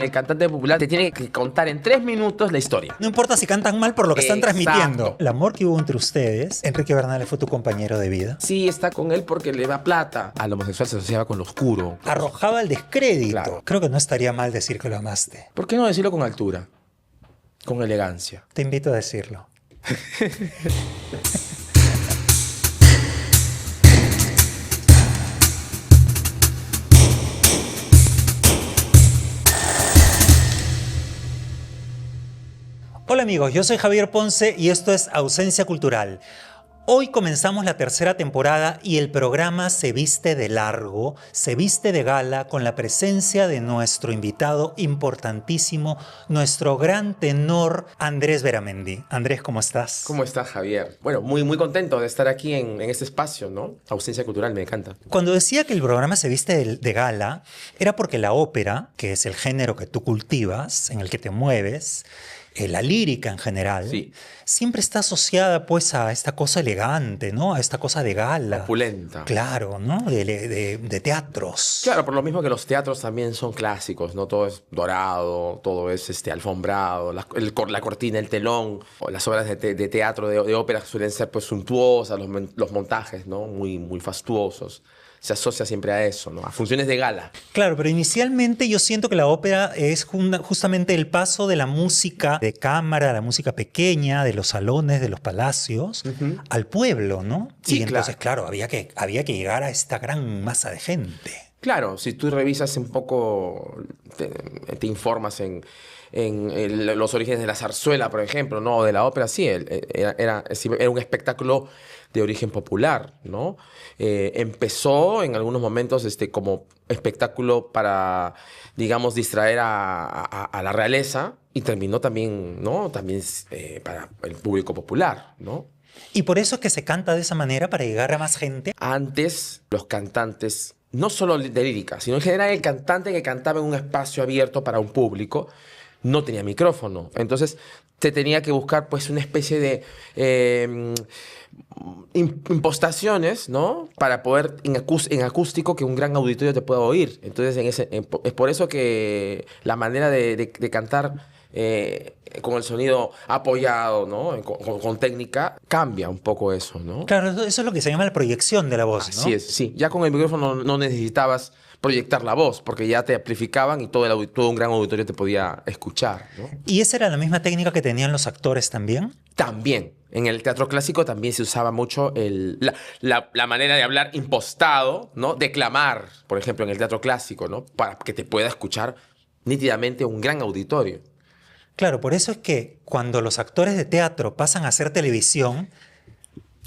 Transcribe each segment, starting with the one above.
El cantante popular te tiene que contar en 3 minutos la historia. No importa si cantan mal por lo que están Exacto. transmitiendo. El amor que hubo entre ustedes, Enrique Bernal fue tu compañero de vida. Sí, está con él porque le da plata. Al homosexual se asociaba con lo oscuro. Arrojaba el descrédito. Claro. Creo que no estaría mal decir que lo amaste. ¿Por qué no decirlo con altura? Con elegancia. Te invito a decirlo. Hola amigos, yo soy Javier Ponce y esto es Ausencia Cultural. Hoy comenzamos la tercera temporada y el programa se viste de largo, se viste de gala con la presencia de nuestro invitado importantísimo, nuestro gran tenor Andrés Beramendi. Andrés, ¿cómo estás? ¿Cómo estás, Javier? Bueno, muy contento de estar aquí en este espacio, ¿no? Ausencia cultural, me encanta. Cuando decía que el programa se viste de gala, era porque la ópera, que es el género que tú cultivas, en el que te mueves, la lírica en general, Sí. siempre está asociada pues a esta cosa elegante, ¿no? A esta cosa de gala. Opulenta. Claro, ¿no? De teatros. Claro, por lo mismo que los teatros también son clásicos, ¿no? Todo es dorado, todo es alfombrado, la cortina, el telón. O las obras de teatro, de ópera suelen ser pues suntuosas, los montajes, ¿no? Muy fastuosos. Se asocia siempre a eso, ¿no? A funciones de gala. Claro, pero inicialmente yo siento que la ópera es justamente el paso de la música de cámara, la música pequeña, de los salones, de los palacios, al pueblo, ¿no? Sí, y entonces, claro, había que llegar a esta gran masa de gente. Claro, si tú revisas un poco, te informas en los orígenes de la zarzuela, por ejemplo, ¿no? O de la ópera, sí, era un espectáculo de origen popular, ¿no? Empezó en algunos momentos como espectáculo para, digamos, distraer a la realeza y terminó también, ¿no? También para el público popular, ¿no? Y por eso es que se canta de esa manera, para llegar a más gente. Antes, los cantantes, no solo de lírica, sino en general el cantante que cantaba en un espacio abierto para un público, no tenía micrófono. Entonces, te tenía que buscar pues una especie de impostaciones, ¿no? Para poder, en acústico, que un gran auditorio te pueda oír. Entonces, es por eso que la manera de cantar con el sonido apoyado, ¿no? Con técnica, cambia un poco eso, ¿no? Claro, eso es lo que se llama la proyección de la voz, ¿no? Así es, sí. Ya con el micrófono no necesitabas proyectar la voz, porque ya te amplificaban y todo un gran auditorio te podía escuchar, ¿no? ¿Y esa era la misma técnica que tenían los actores también? También, en el teatro clásico también se usaba mucho la manera de hablar impostado, ¿no? Declamar, por ejemplo, en el teatro clásico, ¿no? Para que te pueda escuchar nítidamente un gran auditorio. Claro, por eso es que cuando los actores de teatro pasan a hacer televisión,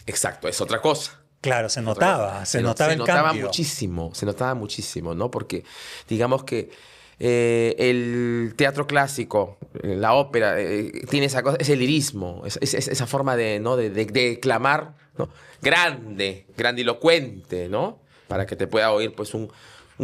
Exacto, es otra cosa. claro, se notaba Se el notaba cambio. se notaba muchísimo, ¿no? Porque digamos que el teatro clásico, la ópera, tiene esa cosa, ese lirismo, esa forma ¿no? de declamar, ¿no? Grandilocuente, ¿no? Para que te pueda oír pues un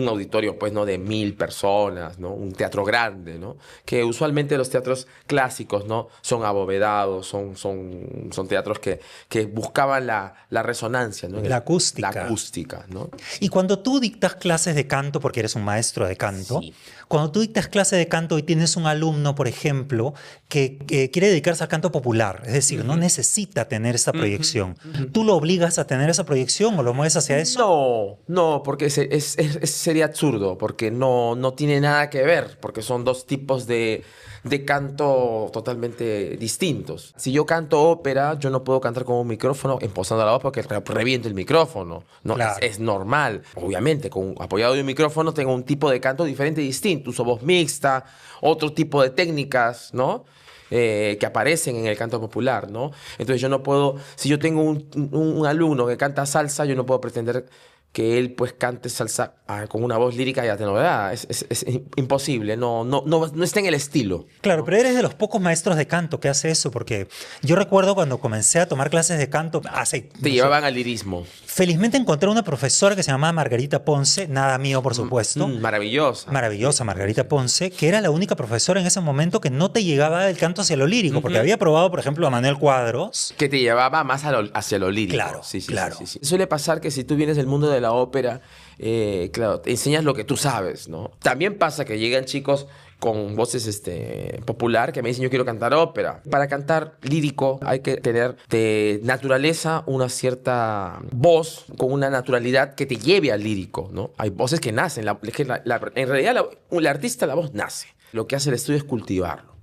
auditorio pues no de 1000 personas, ¿no? Un teatro grande, ¿no? Que usualmente los teatros clásicos, ¿no? Son abovedados, son teatros que buscaban la resonancia, ¿no? La acústica. La acústica, ¿no? Y cuando tú dictas clases de canto, porque eres un maestro de canto, Sí. cuando tú dictas clases de canto y tienes un alumno, por ejemplo, que quiere dedicarse al canto popular, es decir, no necesita tener esa proyección, ¿tú lo obligas a tener esa proyección o lo mueves hacia eso? No, porque sería absurdo, porque no tiene nada que ver, porque son dos tipos de canto totalmente distintos. Si yo canto ópera, yo no puedo cantar con un micrófono impostando la voz porque reviento el micrófono, ¿no? Claro. Es normal. Obviamente, apoyado de un micrófono tengo un tipo de canto diferente y distinto. Uso voz mixta, otro tipo de técnicas, ¿no? Que aparecen en el canto popular, ¿no? Entonces yo no puedo, si yo tengo un alumno que canta salsa, yo no puedo pretender que él pues cante salsa con una voz lírica y atenuada. Es imposible, no está en el estilo. Claro, pero eres de los pocos maestros de canto que hace eso, porque yo recuerdo cuando comencé a tomar clases de canto hace... Te llevaban al lirismo. Felizmente encontré una profesora que se llamaba Margarita Ponce, nada mío por supuesto. Maravillosa. Maravillosa Margarita Ponce, que era la única profesora en ese momento que no te llegaba el canto hacia lo lírico, porque había probado, por ejemplo, a Manuel Cuadros. Que te llevaba más hacia lo lírico. Claro, Sí, claro. sí. Suele pasar que si tú vienes del mundo de la ópera, claro, te enseñas lo que tú sabes, ¿no? También pasa que llegan chicos con voces popular que me dicen yo quiero cantar ópera. Para cantar lírico hay que tener de naturaleza una cierta voz con una naturalidad que te lleve al lírico, ¿no? Hay voces que nacen, en realidad el artista, la voz nace. Lo que hace el estudio es cultivarlo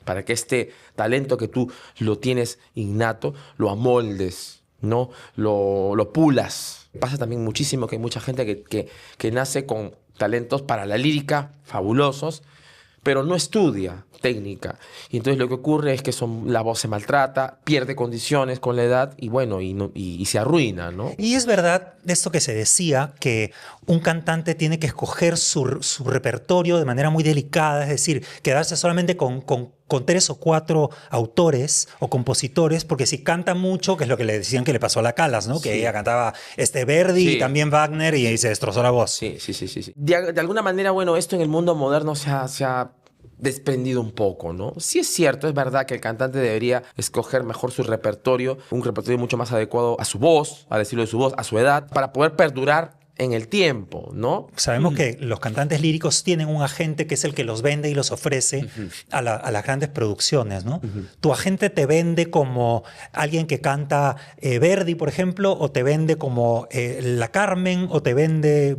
para que este talento que tú lo tienes innato, lo amoldes, ¿no? Lo pulas. Pasa también muchísimo que hay mucha gente que nace con talentos para la lírica fabulosos, pero no estudia técnica. Y entonces lo que ocurre es que la voz se maltrata, pierde condiciones con la edad y bueno, y se arruina, ¿no? Y es verdad esto que se decía, que un cantante tiene que escoger su repertorio de manera muy delicada, es decir, quedarse solamente con 3 o 4 autores o compositores, porque si canta mucho, que es lo que le decían que le pasó a la Calas, ¿no? Sí. Que ella cantaba Verdi Sí. y también Wagner y se destrozó la voz. Sí. De alguna manera, bueno, esto en el mundo moderno se ha desprendido un poco, ¿no? Sí es cierto, es verdad que el cantante debería escoger mejor su repertorio, un repertorio mucho más adecuado a su voz, al estilo de su voz, a su edad, para poder perdurar en el tiempo, ¿no? Sabemos que los cantantes líricos tienen un agente que es el que los vende y los ofrece a las grandes producciones, ¿no? ¿Tu agente te vende como alguien que canta Verdi, por ejemplo, o te vende como La Carmen, o te vende...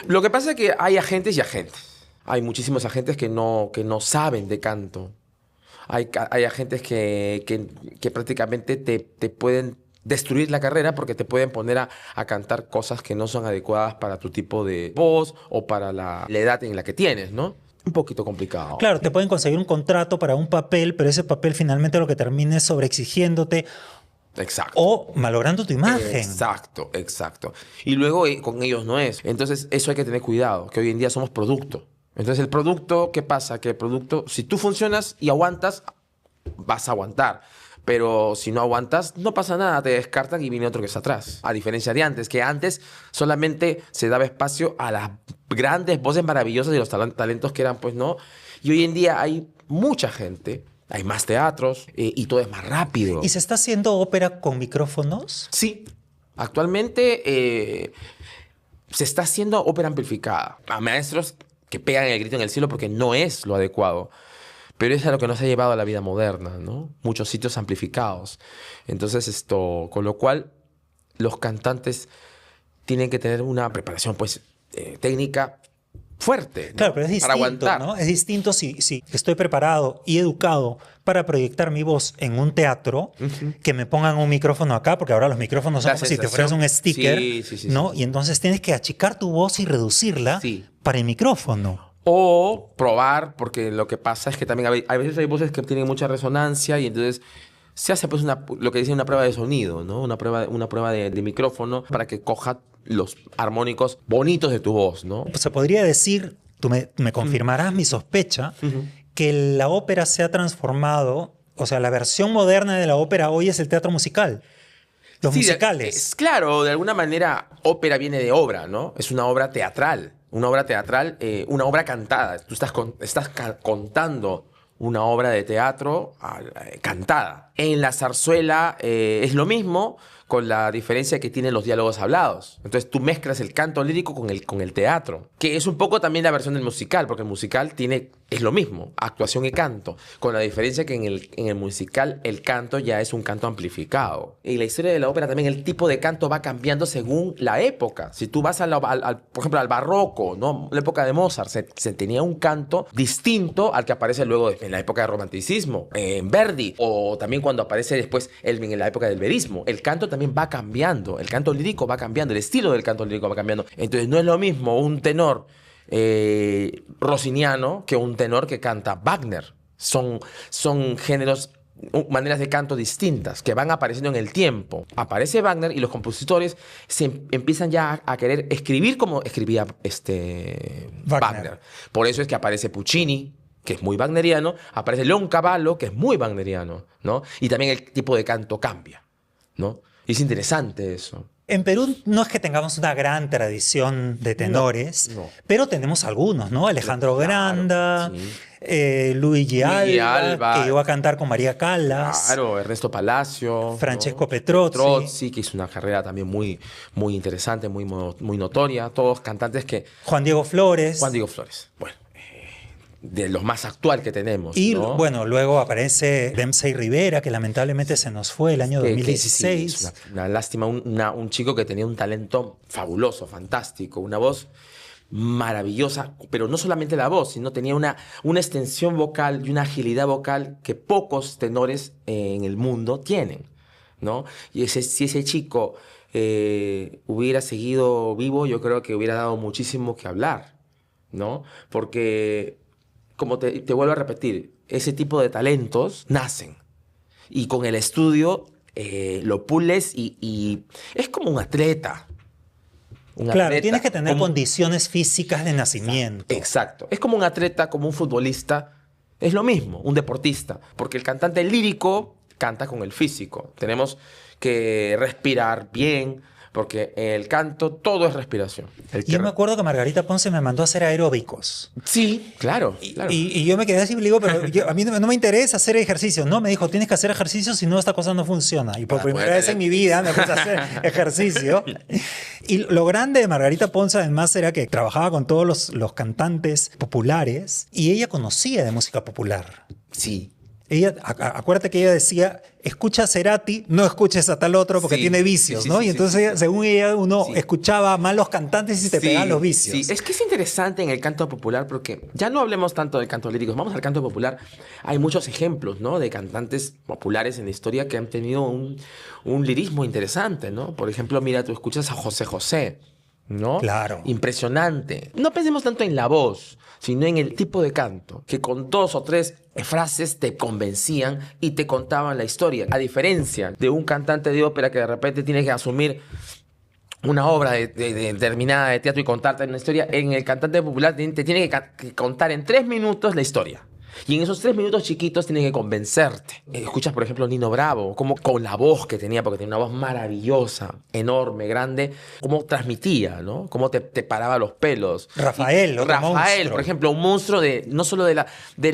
Lo que pasa es que hay agentes y agentes. Hay muchísimos agentes que no saben de canto. Hay agentes que prácticamente te pueden destruir la carrera porque te pueden poner a cantar cosas que no son adecuadas para tu tipo de voz o para la edad en la que tienes, ¿no? Un poquito complicado. Claro, te pueden conseguir un contrato para un papel, pero ese papel finalmente lo que termina es sobreexigiéndote Exacto. o malogrando tu imagen. Exacto. Y luego con ellos no es. Entonces eso hay que tener cuidado, que hoy en día somos producto. Entonces el producto, ¿qué pasa? Que el producto, si tú funcionas y aguantas, vas a aguantar. Pero si no aguantas, no pasa nada, te descartan y viene otro que está atrás. A diferencia de antes, que antes solamente se daba espacio a las grandes voces maravillosas y los talentos que eran, pues no. Y hoy en día hay mucha gente, hay más teatros y todo es más rápido. ¿Y se está haciendo ópera con micrófonos? Sí, actualmente se está haciendo ópera amplificada. A maestros que pegan el grito en el cielo porque no es lo adecuado. Pero es a lo que nos ha llevado a la vida moderna, ¿no? Muchos sitios amplificados. Entonces con lo cual los cantantes tienen que tener una preparación, pues, técnica fuerte, ¿no? Claro, pero es Para distinto, aguantar. ¿no? Es distinto si estoy preparado y educado para proyectar mi voz en un teatro, que me pongan un micrófono acá, porque ahora los micrófonos son La como si te sensación. fueras un sticker, Sí, ¿no? sí. Y entonces tienes que achicar tu voz y reducirla Sí. para el micrófono. O probar, porque lo que pasa es que también a veces hay voces que tienen mucha resonancia y entonces se hace pues lo que dicen una prueba de sonido, ¿no? Una prueba de micrófono para que coja los armónicos bonitos de tu voz, ¿no? Se podría decir, tú me confirmarás mi sospecha, que la ópera se ha transformado, o sea, la versión moderna de la ópera hoy es el teatro musical. Los Sí, musicales. Claro, de alguna manera ópera viene de obra, ¿no? Es una obra teatral. Una obra teatral, una obra cantada. Tú estás contando una obra de teatro cantada. En la zarzuela es lo mismo, con la diferencia que tienen los diálogos hablados. Entonces tú mezclas el canto lírico con el teatro, que es un poco también la versión del musical, porque el musical es lo mismo, actuación y canto, con la diferencia que en el musical el canto ya es un canto amplificado. Y la historia de la ópera también, el tipo de canto va cambiando según la época. Si tú vas por ejemplo, al barroco, ¿no? La época de Mozart, se tenía un canto distinto al que aparece luego en la época del romanticismo, en Verdi, o también cuando aparece después Elvin en la época del verismo. El canto también va cambiando, el canto lírico va cambiando, el estilo del canto lírico va cambiando. Entonces no es lo mismo un tenor rossiniano que un tenor que canta Wagner. Son géneros, maneras de canto distintas que van apareciendo en el tiempo. Aparece Wagner y los compositores empiezan ya a querer escribir como escribía Wagner. Por eso es que aparece Puccini, que es muy wagneriano, aparece Leoncavallo, que es muy wagneriano, ¿no? Y también el tipo de canto cambia, ¿no? Y es interesante eso. En Perú no es que tengamos una gran tradición de tenores, no. pero tenemos algunos, ¿no? Alejandro Claro, Granda, sí. Luigi Luigi Alba, que llegó a cantar con María Callas, Claro, Ernesto Palacio, Francesco ¿no? Petrozzi, Que hizo una carrera también muy, muy interesante, muy notoria. Todos cantantes que... Juan Diego Juan Flores. Diego Flores, bueno, de los más actual que tenemos, Y ¿no? bueno, luego aparece Dempsey Rivera, que lamentablemente se nos fue el año Que 2016. sí, es una lástima, un chico que tenía un talento fabuloso, fantástico, una voz maravillosa, pero no solamente la voz, sino tenía una extensión vocal y una agilidad vocal que pocos tenores en el mundo tienen, ¿no? Y si ese chico hubiera seguido vivo, yo creo que hubiera dado muchísimo que hablar, ¿no? Porque, como te vuelvo a repetir, ese tipo de talentos nacen y con el estudio lo pules y es como un atleta. Claro, tienes que tener condiciones físicas de nacimiento. Exacto. Es como un atleta, como un futbolista. Es lo mismo, un deportista. Porque el cantante lírico canta con el físico. Tenemos que respirar bien, porque en el canto todo es respiración. Y yo me acuerdo que Margarita Ponce me mandó a hacer aeróbicos. Sí, claro. claro. Y yo me quedé así y le digo, pero a mí no me interesa hacer ejercicio. No, me dijo, tienes que hacer ejercicio, si no esta cosa no funciona. Y por primera vez en mi vida me puse a hacer ejercicio. Y lo grande de Margarita Ponce además era que trabajaba con todos los cantantes populares y ella conocía de música popular. Sí. Ella, acuérdate que ella decía, escucha a Cerati, no escuches a tal otro porque tiene vicios, ¿no? Y entonces, según ella, uno escuchaba a malos cantantes y te pegaban los vicios. Sí, es que es interesante en el canto popular porque ya no hablemos tanto del canto lírico, vamos al canto popular. Hay muchos ejemplos, ¿no? De cantantes populares en la historia que han tenido un lirismo interesante, ¿no? Por ejemplo, mira, tú escuchas a José José, ¿no? Claro. Impresionante. No pensemos tanto en la voz, sino en el tipo de canto, que con 2 o 3 frases te convencían y te contaban la historia. A diferencia de un cantante de ópera que de repente tiene que asumir una obra determinada de teatro y contarte una historia, en el cantante popular te tiene que contar en 3 minutos la historia. Y en esos 3 minutos chiquitos tienen que convencerte. Escuchas, por ejemplo, Nino Bravo, como con la voz que tenía, porque tenía una voz maravillosa, enorme, grande, cómo transmitía, ¿no? Cómo te paraba los pelos. Rafael, por ejemplo, un monstruo no solo de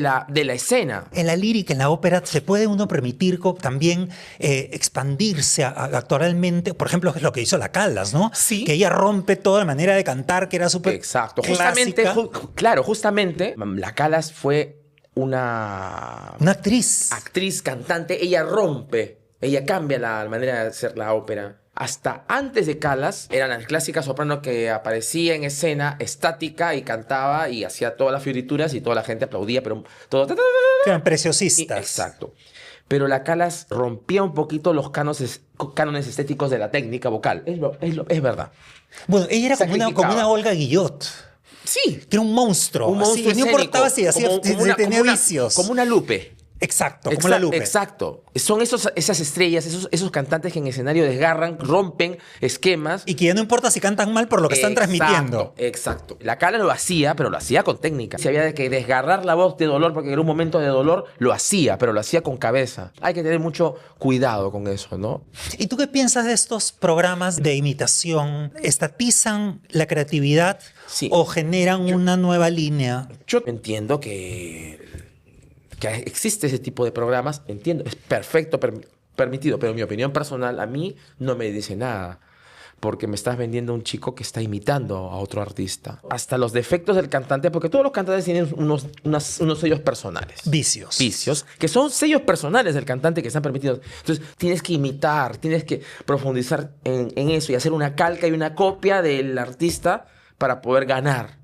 la escena. En la lírica, en la ópera, se puede uno permitir también expandirse actualmente. Por ejemplo, es lo que hizo la Callas, ¿no? Sí. Que ella rompe toda la manera de cantar, que era súper Exacto. clásica. Justamente, la Callas fue una actriz. Actriz, cantante, ella rompe, ella cambia la manera de hacer la ópera. Hasta antes de Callas, eran las clásicas soprano que aparecía en escena estática y cantaba y hacía todas las fiorituras y toda la gente aplaudía, pero todo... Que eran preciosistas. Exacto. Pero la Callas rompía un poquito los cánones estéticos de la técnica vocal. Es verdad. Bueno, ella era como una Olga Guillot. Sí. Que era un monstruo. Un monstruo así, no importaba si tenía vicios. Como una Lupe. Exacto, como la Lupe. Exacto. Son esas estrellas, esos cantantes que en escenario desgarran, rompen esquemas. Y que ya no importa si cantan mal por lo que están transmitiendo. Exacto. La Cala lo hacía, pero lo hacía con técnica. Si había que desgarrar la voz de dolor, porque era un momento de dolor, lo hacía, pero lo hacía con cabeza. Hay que tener mucho cuidado con eso, ¿no? ¿Y tú qué piensas de estos programas de imitación? ¿Estatizan la creatividad o generan una nueva línea? Yo entiendo que existe ese tipo de programas, entiendo, es perfecto, permitido, pero en mi opinión personal, a mí no me dice nada, porque me estás vendiendo a un chico que está imitando a otro artista. Hasta los defectos del cantante, porque todos los cantantes tienen unos sellos personales. Vicios, que son sellos personales del cantante que están permitidos. Entonces, tienes que imitar, tienes que profundizar en eso y hacer una calca y una copia del artista para poder ganar.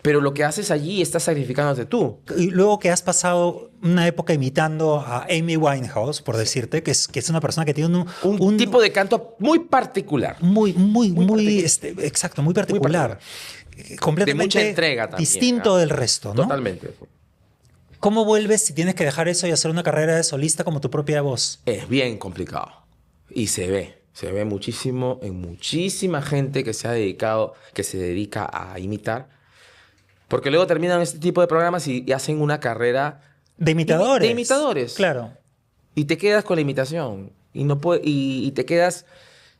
Pero lo que haces allí estás sacrificándote tú. Y luego que has pasado una época imitando a Amy Winehouse, por decirte, que es una persona que tiene un tipo de canto muy particular. Muy exacto, muy particular. Completamente de mucha entrega también. Distinto del resto, ¿no? Totalmente. ¿Cómo vuelves si tienes que dejar eso y hacer una carrera de solista como tu propia voz? Es bien complicado. Y se ve muchísimo en muchísima gente que se dedica a imitar. Porque luego terminan este tipo de programas y hacen una carrera... De imitadores. De imitadores. Claro. Y te quedas con la imitación. Y te quedas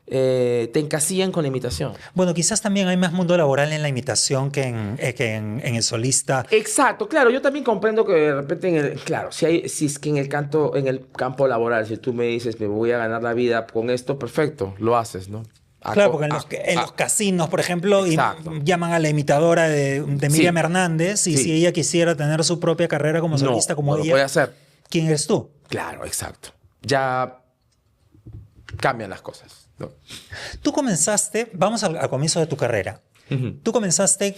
te encasillan con la imitación. Bueno, quizás también hay más mundo laboral en la imitación que en el solista. Exacto, claro, yo también comprendo que de repente, claro, si es que en el canto, en el campo laboral, si tú me dices, me voy a ganar la vida con esto, perfecto, lo haces, ¿no? Claro, porque en los casinos, por ejemplo, llaman a la imitadora de Miriam Sí, Hernández y sí. si ella quisiera tener su propia carrera como solista, como no lo ella, puede hacer. ¿quién eres tú? Claro, exacto. Ya cambian las cosas, ¿no? Tú comenzaste, vamos al comienzo de tu carrera. Tú comenzaste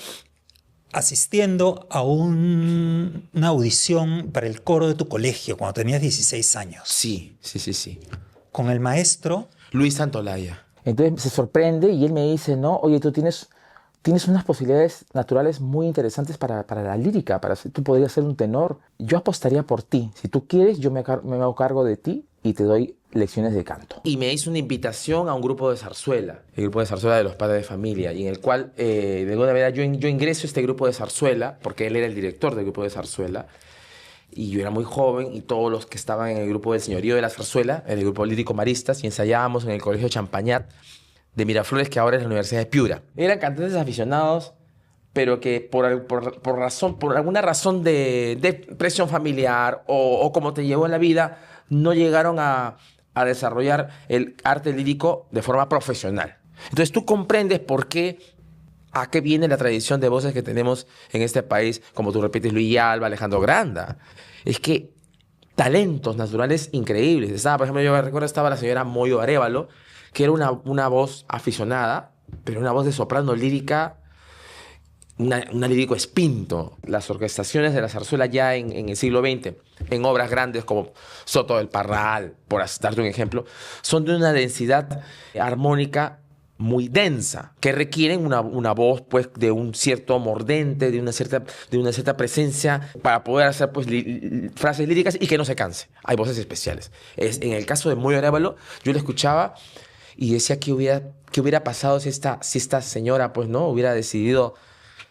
asistiendo a una audición para el coro de tu colegio cuando tenías 16 años, Sí, sí, sí, sí. con el maestro. Luis Santolaya. Entonces se sorprende y él me dice, no, oye, tienes unas posibilidades naturales muy interesantes para la lírica, tú podrías ser un tenor. Yo apostaría por ti. Si tú quieres, yo me hago cargo de ti y te doy lecciones de canto. Y me hizo una invitación a un grupo de zarzuela, el grupo de zarzuela de los padres de familia, y en el cual, de alguna manera, yo ingreso a este grupo de zarzuela, porque él era el director del grupo de zarzuela, y yo era muy joven, y todos los que estaban en el grupo del señorío de la zarzuela, en el grupo lírico Maristas, y ensayábamos en el colegio Champañat de Miraflores, que ahora es la Universidad de Piura. Eran cantantes aficionados, pero que por alguna razón de presión familiar o como te llevó en la vida, no llegaron a desarrollar el arte lírico de forma profesional. Entonces tú comprendes a qué viene la tradición de voces que tenemos en este país, como tú repites, Luis Alba, Alejandro Granda. Es que talentos naturales increíbles. Por ejemplo, yo recuerdo estaba la señora Moyo Arévalo, que era una voz aficionada, pero una voz de soprano lírica, una lírico espinto. Las orquestaciones de la zarzuela ya en el siglo XX, en obras grandes como Soto del Parral, por darte un ejemplo, son de una densidad armónica muy densa, que requieren una voz pues, de un cierto mordente, de una cierta presencia para poder hacer pues, frases líricas y que no se canse. Hay voces especiales. En el caso de Moyo Arévalo, yo lo escuchaba y decía qué hubiera pasado si esta señora pues, ¿no? hubiera decidido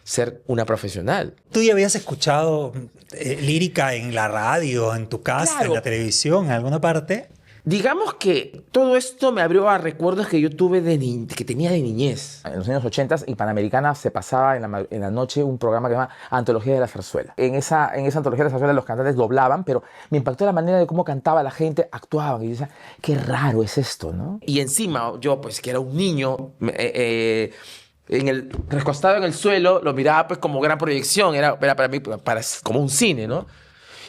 ser una profesional. ¿Tú ya habías escuchado lírica en la radio, en tu casa, Claro. en la televisión, en alguna parte? Digamos que todo esto me abrió a recuerdos que yo tuve que tenía de niñez. En los años 80 en Panamericana se pasaba en la noche un programa que se llama Antología de la Zarzuela. En esa Antología de la Zarzuela los cantantes doblaban, pero me impactó la manera de cómo cantaba la gente, actuaban. Y yo decía, qué raro es esto, ¿no? Y encima, yo, pues, que era un niño, recostado en el suelo, lo miraba pues como gran proyección, era para mí como un cine, ¿no?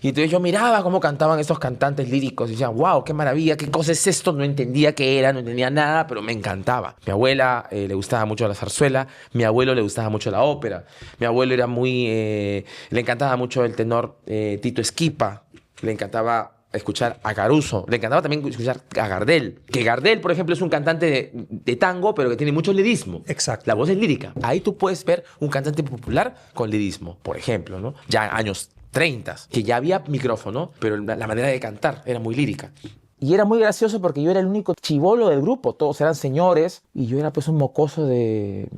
Y entonces yo miraba cómo cantaban estos cantantes líricos y decía, wow, qué maravilla, qué cosa es esto, no entendía qué era, no entendía nada, pero me encantaba. Mi abuela le gustaba mucho la zarzuela, mi abuelo le gustaba mucho la ópera, mi abuelo era le encantaba mucho el tenor Tito Esquipa, le encantaba escuchar a Caruso, le encantaba también escuchar a Gardel, que Gardel, por ejemplo, es un cantante de tango, pero que tiene mucho lirismo. Exacto. La voz es lírica. Ahí tú puedes ver un cantante popular con lirismo, por ejemplo, ¿no? Ya años 30, que ya había micrófono, pero la manera de cantar era muy lírica. Y era muy gracioso porque yo era el único chibolo del grupo, todos eran señores, y yo era pues un mocoso de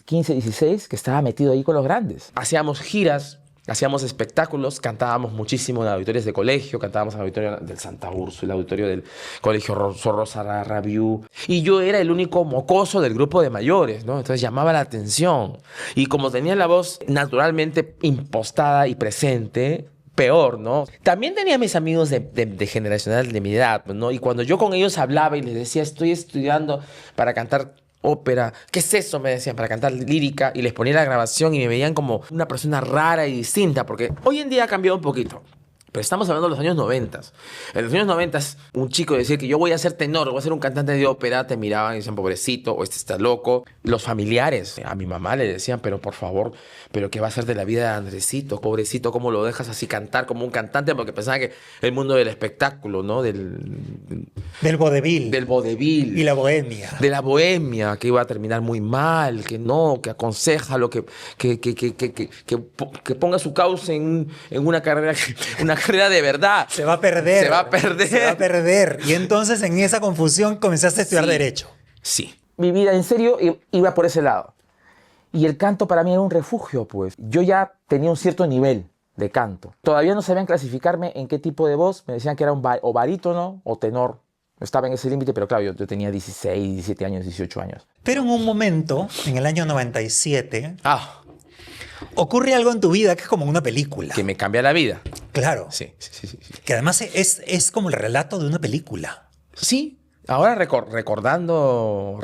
15, 16 que estaba metido ahí con los grandes. Hacíamos giras, hacíamos espectáculos, cantábamos muchísimo en auditorios de colegio, cantábamos en el auditorio del Santa Úrsula, el auditorio del Colegio Zorro Sarrabiu. Y yo era el único mocoso del grupo de mayores, ¿no? Entonces llamaba la atención. Y como tenía la voz naturalmente impostada y presente, peor, ¿no? También tenía mis amigos de generacional de mi edad, ¿no? Y cuando yo con ellos hablaba y les decía, estoy estudiando para cantar ópera, ¿qué es eso? Me decían, para cantar lírica, y les ponía la grabación y me veían como una persona rara y distinta, porque hoy en día ha cambiado un poquito. Pero estamos hablando de los años 90. En los años 90, un chico decía que yo voy a ser tenor, voy a ser un cantante de ópera, te miraban y decían, pobrecito, o este está loco. Los familiares, a mi mamá le decían, pero por favor, pero ¿qué va a ser de la vida de Andresito? Pobrecito, ¿cómo lo dejas así cantar como un cantante? Porque pensaban que el mundo del espectáculo, ¿no? Del vodevil. Del vodevil. Y la bohemia. De la bohemia, que iba a terminar muy mal, que no, que aconseja lo que ponga su causa en una carrera, una carrera de verdad. Se va a perder. Se va a perder. Se va a perder. Y entonces en esa confusión comenzaste a estudiar Derecho. Sí. Mi vida en serio iba por ese lado. Y el canto para mí era un refugio, pues. Yo ya tenía un cierto nivel de canto. Todavía no sabían clasificarme en qué tipo de voz. Me decían que era o barítono o tenor. Estaba en ese límite, pero claro, yo tenía 16, 17 años, 18 años. Pero en un momento, en el año 97, Ah, ocurre algo en tu vida que es como una película. que me cambia la vida. Claro. Sí, sí, sí, sí. Que además es como el relato de una película. Sí, ahora recordando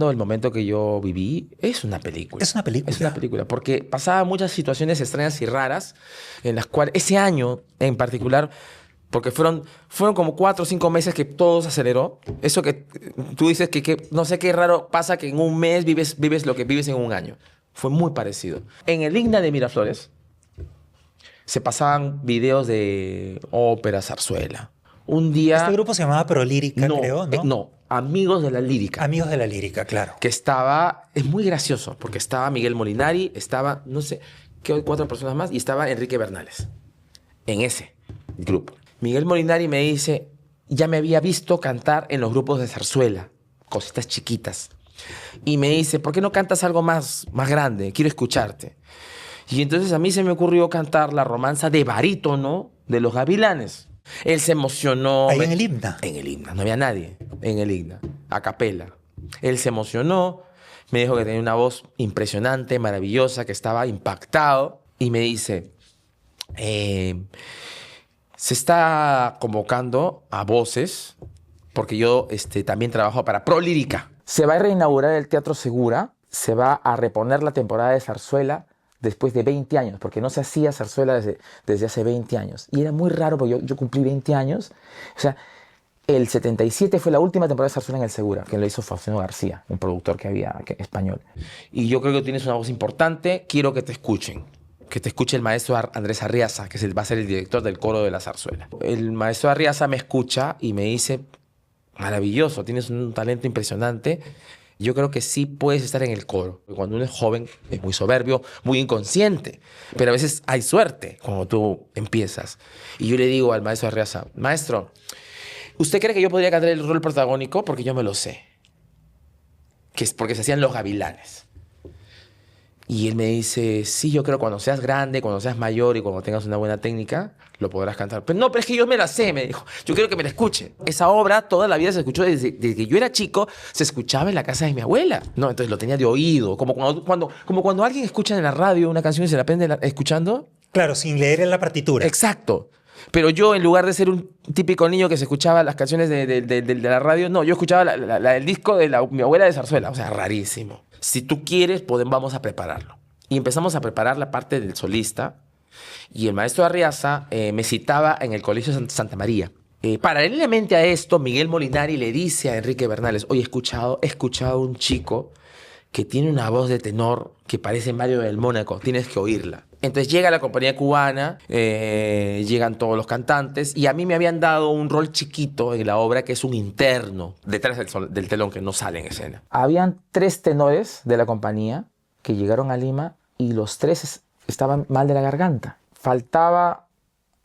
el momento que yo viví, es una película. Es una película. Es una película, porque pasaba muchas situaciones extrañas y raras en las cuales ese año en particular, porque fueron como 4 o 5 meses que todo se aceleró. Eso que tú dices que no sé qué raro pasa que en un mes vives lo que vives en un año. Fue muy parecido. En el Igna de Miraflores se pasaban videos de ópera, zarzuela. Un día... Este grupo se llamaba Prolírica, creo, ¿no? No, Amigos de la Lírica. Amigos de la Lírica, claro. Que estaba... Es muy gracioso, porque estaba Miguel Molinari, estaba, no sé, qué 4 personas más, y estaba Enrique Bernales. En ese grupo. Miguel Molinari me dice, ya me había visto cantar en los grupos de zarzuela, cositas chiquitas. Y me dice, ¿por qué no cantas algo más grande? Quiero escucharte. Y entonces a mí se me ocurrió cantar la romanza de barítono de Los Gavilanes. Él se emocionó. Ahí en el himna. En el himna, no había nadie en el himna, a capela. Él se emocionó, me dijo que tenía una voz impresionante, maravillosa, que estaba impactado. Y me dice, se está convocando a voces, porque yo también trabajo para Prolírica. Se va a reinaugurar el Teatro Segura, se va a reponer la temporada de zarzuela después de 20 años, porque no se hacía zarzuela desde hace 20 años. Y era muy raro, porque yo cumplí 20 años. O sea, el 77 fue la última temporada de zarzuela en el Segura, que lo hizo Faustino García, un productor español. Y yo creo que tienes una voz importante, quiero que te escuchen. Que te escuche el maestro Andrés Arriaza, que va a ser el director del coro de la zarzuela. El maestro Arriaza me escucha y me dice, maravilloso, tienes un talento impresionante. Yo creo que sí puedes estar en el coro. Cuando uno es joven, es muy soberbio, muy inconsciente. Pero a veces hay suerte cuando tú empiezas. Y yo le digo al maestro Arriaza, maestro, ¿usted cree que yo podría cantar el rol protagónico? Porque yo me lo sé. Que es porque se hacían Los Gavilanes. Y él me dice, sí, yo creo que cuando seas grande, cuando seas mayor y cuando tengas una buena técnica, lo podrás cantar. Pero no, pero es que yo me la sé, me dijo. Yo quiero que me la escuche. Esa obra toda la vida se escuchó desde que yo era chico, se escuchaba en la casa de mi abuela. No, entonces lo tenía de oído. Como cuando alguien escucha en la radio una canción y se la aprende escuchando. Claro, sin leer en la partitura. Exacto. Pero yo, en lugar de ser un típico niño que se escuchaba las canciones de la radio, no, yo escuchaba el disco de mi abuela de zarzuela. O sea, rarísimo. Si tú quieres, vamos a prepararlo. Y empezamos a preparar la parte del solista. Y el maestro Arriaza me citaba en el Colegio Santa María. Paralelamente a esto, Miguel Molinari le dice a Enrique Bernales, oye, he escuchado un chico que tiene una voz de tenor que parece Mario del Mónaco, tienes que oírla. Entonces llega la compañía cubana, llegan todos los cantantes y a mí me habían dado un rol chiquito en la obra que es un interno, detrás del telón que no sale en escena. Habían 3 tenores de la compañía que llegaron a Lima y los 3 estaban mal de la garganta. Faltaba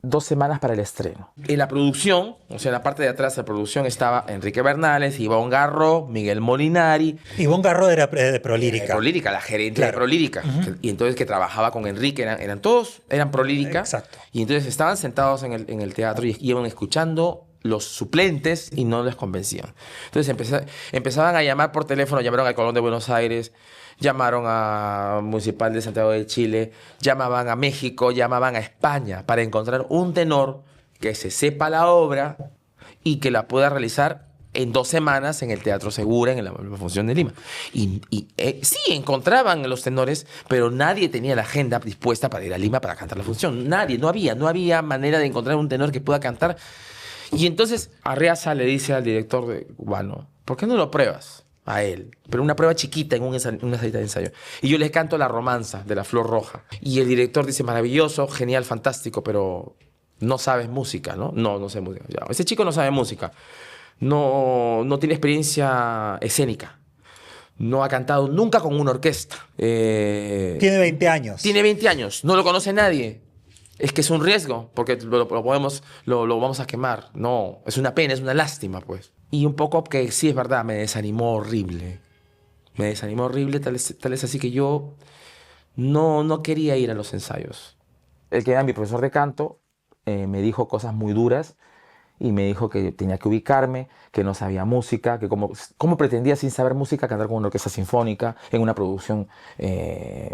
2 semanas para el estreno. En la producción, o sea, en la parte de atrás de la producción estaba Enrique Bernales, Ivonne Garro, Miguel Molinari. Ivonne Garro era de Prolírica. Prolírica, la gerente Claro. de Prolírica. Y entonces que trabajaba con Enrique, eran todos, eran Prolírica. Exacto. Y entonces estaban sentados en el teatro y iban escuchando los suplentes y no les convencían. Entonces empezaban a llamar por teléfono, llamaron al Colón de Buenos Aires, llamaron a Municipal de Santiago de Chile, llamaban a México, llamaban a España para encontrar un tenor que se sepa la obra y que la pueda realizar en 2 semanas en el Teatro Segura, en la función de Lima. Y sí, encontraban los tenores, pero nadie tenía la agenda dispuesta para ir a Lima para cantar la función. Nadie, no había manera de encontrar un tenor que pueda cantar. Y entonces Arriaza le dice al director cubano, ¿por qué no lo pruebas a él? Pero una prueba chiquita en una salita de ensayo. Y yo les canto la romanza de La Flor Roja. Y el director dice, maravilloso, genial, fantástico, pero no sabes música, ¿no? No sé música. Ya, ese chico no sabe música. No tiene experiencia escénica. No ha cantado nunca con una orquesta. Tiene 20 años. Tiene 20 años, no lo conoce nadie. Es que es un riesgo, porque lo vamos a quemar. No, es una pena, es una lástima, pues. Y un poco que sí, es verdad, me desanimó horrible. Me desanimó horrible, tal vez así que yo no quería ir a los ensayos. El que era mi profesor de canto me dijo cosas muy duras y me dijo que tenía que ubicarme, que no sabía música, que cómo pretendía sin saber música cantar con una orquesta sinfónica en una producción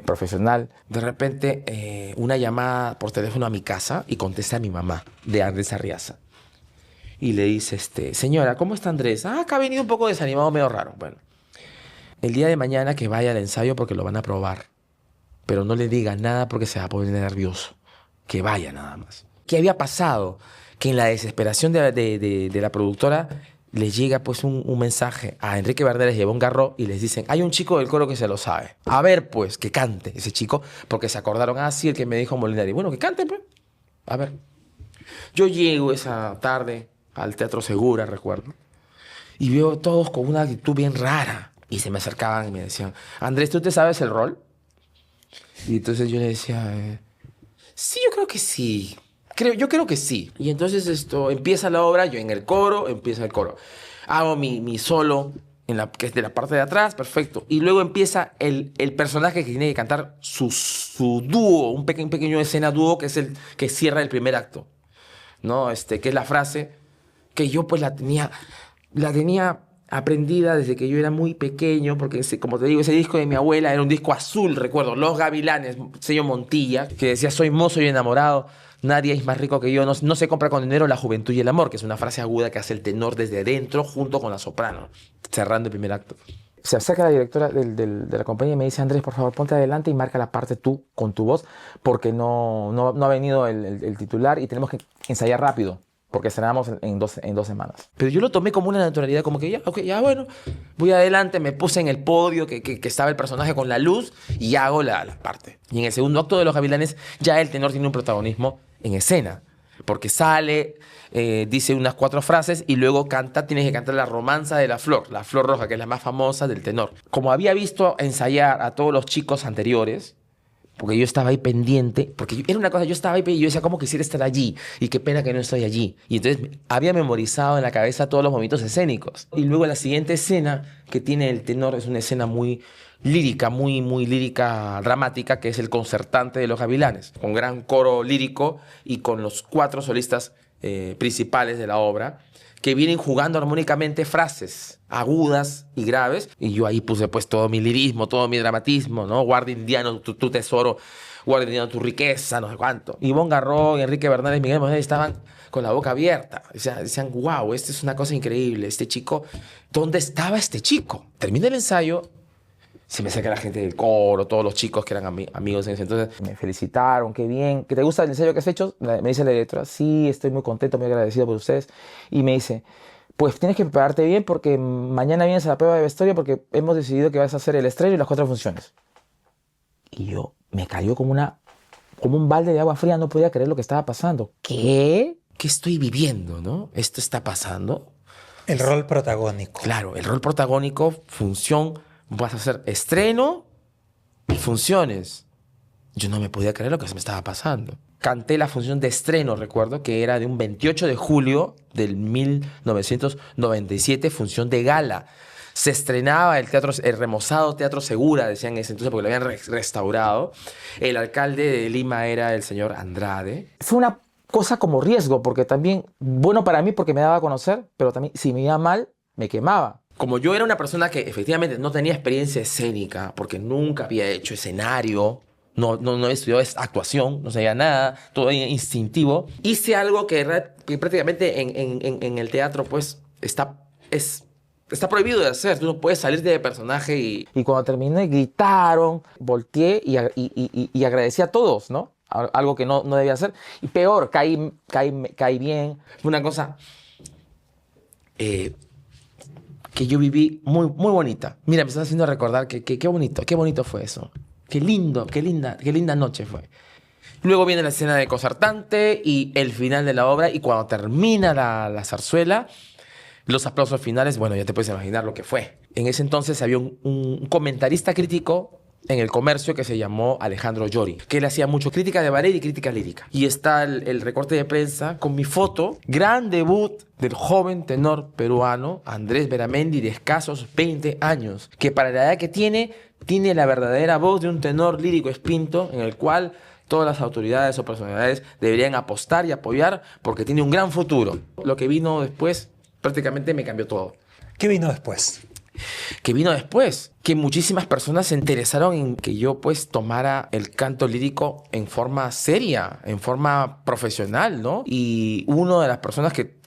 profesional. De repente, una llamada por teléfono a mi casa y contesta a mi mamá, de Andrés Arriaza. Y le dice, señora, ¿cómo está Andrés? Ah, acá ha venido un poco desanimado, medio raro. Bueno, el día de mañana que vaya al ensayo porque lo van a probar. Pero no le diga nada porque se va a poner nervioso. Que vaya nada más. ¿Qué había pasado? Que en la desesperación de la productora les llega pues un mensaje a Enrique Berneres y a Ivonne Garró y les dicen, hay un chico del coro que se lo sabe. A ver pues, que cante ese chico, porque se acordaron, sí, el que me dijo Molinari. Bueno, que cante pues. A ver. Yo llego esa tarde al Teatro Segura, recuerdo, y veo todos con una actitud bien rara. Y se me acercaban y me decían, Andrés, ¿tú te sabes el rol? Y entonces yo le decía, sí, yo creo que sí. Yo creo que sí. Y entonces empieza la obra, yo en el coro, empieza el coro. Hago mi solo, que es de la parte de atrás, perfecto. Y luego empieza el personaje que tiene que cantar su dúo, un pequeño escena dúo, que es el que cierra el primer acto, ¿no? Que es la frase que yo pues la tenía aprendida desde que yo era muy pequeño, porque como te digo, ese disco de mi abuela era un disco azul, recuerdo, Los Gavilanes, sello Montilla, que decía, soy mozo y enamorado, nadie es más rico que yo, no se compra con dinero la juventud y el amor, que es una frase aguda que hace el tenor desde dentro junto con la soprano, cerrando el primer acto. Se acerca la directora de la compañía y me dice, Andrés, por favor, ponte adelante y marca la parte tú con tu voz, porque no ha venido el titular y tenemos que ensayar rápido. Porque estrenamos en dos semanas. Pero yo lo tomé como una naturalidad, como que ya bueno, voy adelante, me puse en el podio, que estaba el personaje con la luz, y hago la parte. Y en el segundo acto de Los Gavilanes, ya el tenor tiene un protagonismo en escena. Porque sale, dice unas 4 frases, y luego tienes que cantar la romanza de la flor roja, que es la más famosa del tenor. Como había visto ensayar a todos los chicos anteriores, porque yo estaba ahí pendiente, porque era una cosa, yo estaba ahí y yo decía, ¿cómo quisiera estar allí? Y qué pena que no estoy allí. Y entonces había memorizado en la cabeza todos los movimientos escénicos. Y luego la siguiente escena que tiene el tenor es una escena muy lírica, muy lírica, dramática, que es el concertante de Los Gavilanes, con gran coro lírico y con los 4 solistas principales de la obra, que vienen jugando armónicamente frases agudas y graves, y yo ahí puse pues todo mi lirismo, todo mi dramatismo, ¿no? Guarda indiano tu tesoro, guarda indiano tu riqueza, no sé cuánto. Ivonne Garró, Enrique Bernares, Miguel Molinari estaban con la boca abierta. Decían, wow, esto es una cosa increíble, este chico, ¿dónde estaba este chico? Termina el ensayo, se me acerca la gente del coro, todos los chicos que eran amigos en ese entonces. Me felicitaron, qué bien. ¿Que te gusta el ensayo que has hecho? Me dice la directora, sí, estoy muy contento, muy agradecido por ustedes. Y me dice, pues tienes que prepararte bien porque mañana vienes a la prueba de vestuario porque hemos decidido que vas a hacer el estreno y las 4 funciones. Y yo me cayó como un balde de agua fría, no podía creer lo que estaba pasando. ¿Qué? ¿Qué estoy viviendo, no? ¿Esto está pasando? El rol protagónico. Claro, el rol protagónico, función... Vas a hacer estreno y funciones. Yo no me podía creer lo que se me estaba pasando. Canté la función de estreno, recuerdo, que era de un 28 de julio del 1997, función de gala. Se estrenaba el remozado Teatro Segura, decían en ese entonces, porque lo habían restaurado. El alcalde de Lima era el señor Andrade. Fue una cosa como riesgo, porque también, bueno para mí porque me daba a conocer, pero también si me iba mal, me quemaba. Como yo era una persona que efectivamente no tenía experiencia escénica, porque nunca había hecho escenario, no estudiado actuación, no sabía nada, todo instintivo, hice algo que prácticamente en el teatro pues está prohibido de hacer. Tú no puedes salirte de personaje y cuando terminé gritaron, volteé y agradecí a todos, ¿no? Algo que no debía hacer. Y peor, caí bien. Fue una cosa... que yo viví muy bonita. Mira, me estás haciendo recordar que qué bonito fue eso. Qué linda noche fue. Luego viene la escena de concertante y el final de la obra, y cuando termina la zarzuela, los aplausos finales, bueno, ya te puedes imaginar lo que fue. En ese entonces había un comentarista crítico en El Comercio que se llamó Alejandro Llori, que él hacía mucho crítica de ballet y crítica lírica. Y está el recorte de prensa con mi foto, gran debut del joven tenor peruano Andrés Beramendi, de escasos 20 años, que para la edad que tiene la verdadera voz de un tenor lírico espinto, en el cual todas las autoridades o personalidades deberían apostar y apoyar porque tiene un gran futuro. lo que vino después prácticamente me cambió todo. ¿Qué vino después? Que vino después, que muchísimas personas se interesaron en que yo pues tomara el canto lírico en forma seria, en forma profesional, ¿no? Y una de las personas que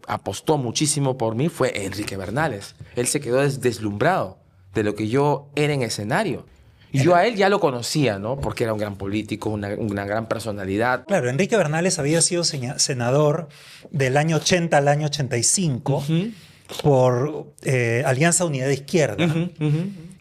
apostó muchísimo por mí fue Enrique Bernales. Él se quedó deslumbrado de lo que yo era en escenario. Y yo a él ya lo conocía, ¿no? Porque era un gran político, una gran personalidad. Claro, Enrique Bernales había sido senador del año 80 al año 85 por Alianza Unidad de Izquierda.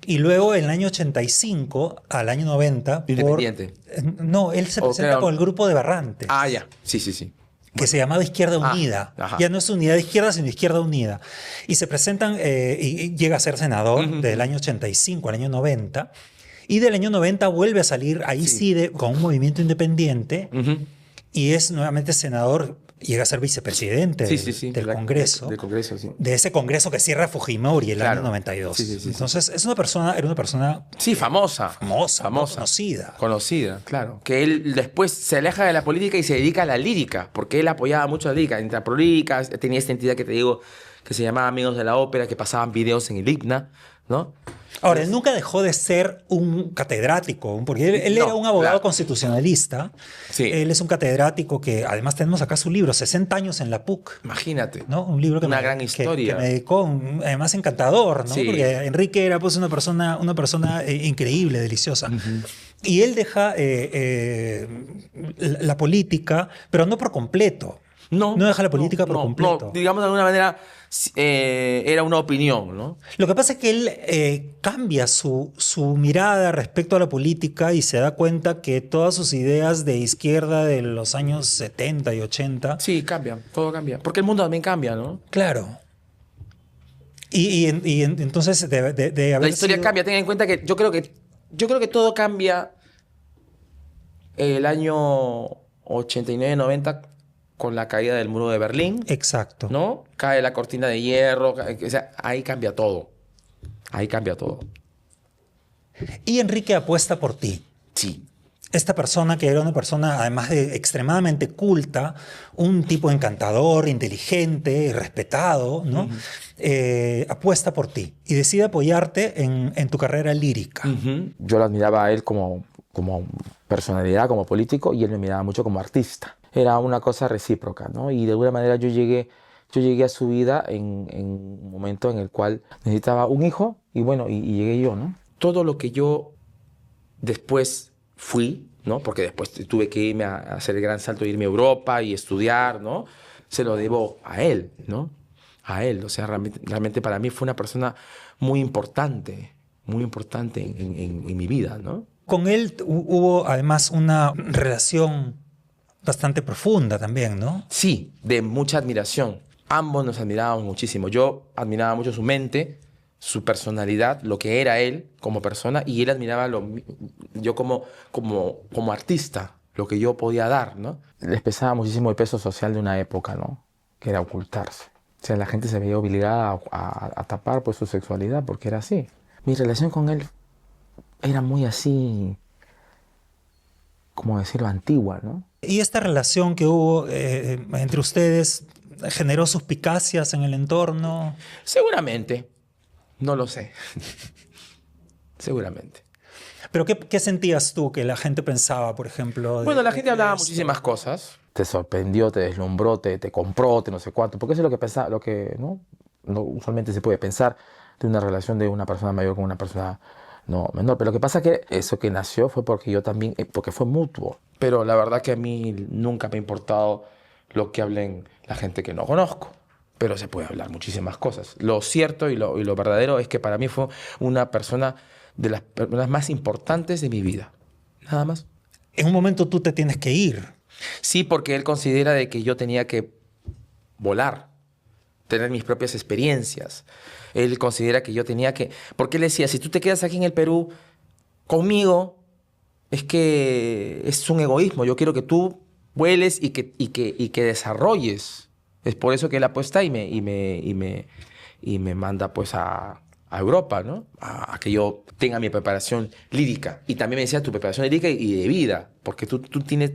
Y luego en el año 85 al año 90 Independiente. No, él se presenta con el grupo de Barrantes. Ah, ya. Sí. Que se llamaba Izquierda Unida. Ya no es Unidad de Izquierda, sino Izquierda Unida. Y se presentan, y llega a ser senador del año 85 al año 90. Y del año 90 vuelve a salir, ahí sí, con un movimiento independiente. Y es nuevamente senador, llega a ser vicepresidente del Congreso. Del Congreso, sí. De ese Congreso que cierra Fujimori el año 92. Entonces, era una persona... Sí, famosa. Conocida, claro. Que él después se aleja de la política y se dedica a la lírica, porque él apoyaba mucho la lírica. Entre prolírica, tenía esta entidad que te digo, que se llamaba Amigos de la Ópera, que pasaban videos en el IPNA, ¿no? Ahora, él nunca dejó de ser un catedrático, porque él era un abogado constitucionalista. Sí. Él es un catedrático que, además, tenemos acá su libro, 60 años en la PUC. Imagínate. ¿No? Un libro Una gran historia. Que me dedicó, además, encantador, ¿no? Sí. Porque Enrique era pues, una persona increíble, deliciosa. Y él deja la política, pero no por completo. No deja la política por completo. No, digamos de alguna manera era una opinión, ¿no? Lo que pasa es que él cambia su mirada respecto a la política y se da cuenta que todas sus ideas de izquierda de los años 70 y 80... Sí, cambian, todo cambia. Porque el mundo también cambia, ¿no? Claro. Y entonces de haber la historia cambia. Ten en cuenta que yo creo que todo cambia el año 89-90 con la caída del muro de Berlín. Exacto. ¿No? Cae la cortina de hierro. O sea, ahí cambia todo. Ahí cambia todo. Y Enrique apuesta por ti. Sí. Esta persona que era una persona, además de extremadamente culta, un tipo encantador, inteligente, respetado, ¿no? Apuesta por ti y decide apoyarte en tu carrera lírica. Yo lo admiraba a él como personalidad, como político, y él me miraba mucho como artista. Era una cosa recíproca, ¿no? Y de alguna manera yo llegué a su vida en un momento en el cual necesitaba un hijo y bueno, y llegué yo, ¿no? Todo lo que yo después fui, ¿no? Porque después tuve que irme a hacer el gran salto de irme a Europa y estudiar, ¿no? Se lo debo a él, ¿no? A él. O sea, realmente para mí fue una persona muy importante en mi vida, ¿no? Con él hubo además una relación bastante profunda también, ¿no? Sí, de mucha admiración. Ambos nos admirábamos muchísimo. Yo admiraba mucho su mente, su personalidad, lo que era él como persona, y él admiraba yo como artista, lo que yo podía dar, ¿no? Les pesaba muchísimo el peso social de una época, ¿no? Que era ocultarse. O sea, la gente se veía obligada a tapar pues, su sexualidad porque era así. Mi relación con él era muy así, como decirlo, antigua, ¿no? Y esta relación que hubo entre ustedes generó suspicacias en el entorno. Seguramente. No lo sé. Seguramente. ¿Pero qué sentías tú que la gente pensaba, por ejemplo? Bueno, la gente hablaba muchísimas cosas. Te sorprendió, te deslumbró, te compró, no sé cuánto. Porque eso es lo que pensaba, ¿no? Usualmente se puede pensar de una relación de una persona mayor con una persona menor. Pero lo que pasa es que eso que nació fue porque yo también, porque fue mutuo. Pero la verdad que a mí nunca me ha importado lo que hablen la gente que no conozco. Pero se puede hablar muchísimas cosas. Lo cierto y lo verdadero es que para mí fue una persona de las personas más importantes de mi vida. Nada más. En un momento tú te tienes que ir. Sí, porque él considera de que yo tenía que volar, tener mis propias experiencias. Él considera que yo tenía que... Porque él decía, si tú te quedas aquí en el Perú conmigo, es que es un egoísmo. Yo quiero que tú vueles y que desarrolles. Es por eso que él apuesta y me manda pues a Europa, ¿no? A que yo tenga mi preparación lírica. Y también me decía tu preparación lírica y de vida, porque tú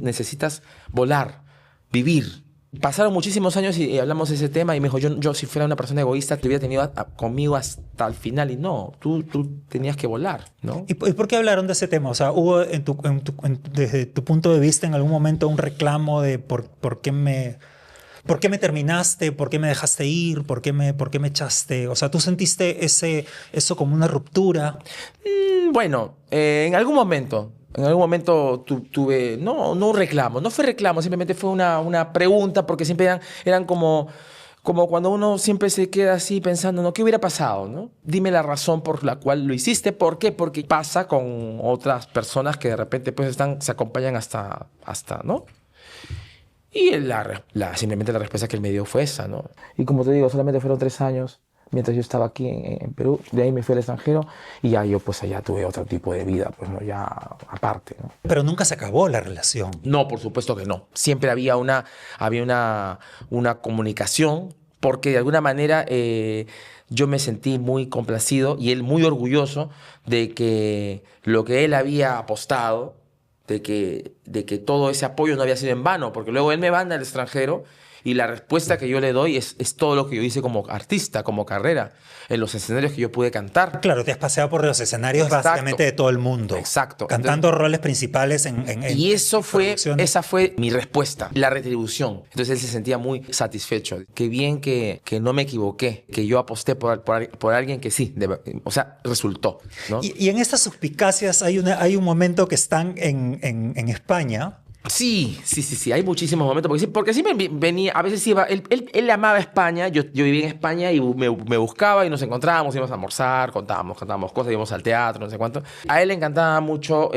necesitas volar, vivir, Pasaron muchísimos años y hablamos de ese tema y me dijo, yo si fuera una persona egoísta te hubiera tenido conmigo hasta el final. Y no, tú tenías que volar, ¿no? ¿Y por qué hablaron de ese tema? O sea, ¿hubo desde tu punto de vista en algún momento un reclamo de por qué me terminaste? ¿Por qué me dejaste ir? ¿Por qué me echaste? O sea, ¿tú sentiste eso como una ruptura? Bueno, en algún momento tuve, no un reclamo, no fue reclamo, simplemente fue una pregunta, porque siempre eran como cuando uno siempre se queda así pensando, ¿no? ¿Qué hubiera pasado, no? Dime la razón por la cual lo hiciste. ¿Por qué? Porque pasa con otras personas que de repente pues se acompañan hasta, ¿no? Y simplemente la respuesta que él me dio fue esa, ¿no? Y como te digo, solamente fueron 3 años mientras yo estaba aquí en Perú. De ahí me fui al extranjero y ya yo pues allá tuve otro tipo de vida, pues no, ya aparte, ¿no? Pero nunca se acabó la relación. No, por supuesto que no. Siempre había una comunicación, porque de alguna manera yo me sentí muy complacido y él muy orgulloso de que lo que él había apostado, de que todo ese apoyo no había sido en vano, porque luego él me manda al extranjero y la respuesta que yo le doy es todo lo que yo hice como artista, como carrera, en los escenarios que yo pude cantar. Claro, te has paseado por los escenarios básicamente de todo el mundo. Exacto. Cantando Entonces, roles principales y esa fue mi respuesta, la retribución. Entonces él se sentía muy satisfecho. Qué bien que no me equivoqué, que yo aposté por alguien que sí, o sea, resultó, ¿no? Y en estas suspicacias hay un momento que están en España. Sí, hay muchísimos momentos, porque siempre venía, a veces iba, él amaba España, yo vivía en España y me buscaba y nos encontrábamos, íbamos a almorzar, contábamos cosas, íbamos al teatro, no sé cuánto. A él le encantaba mucho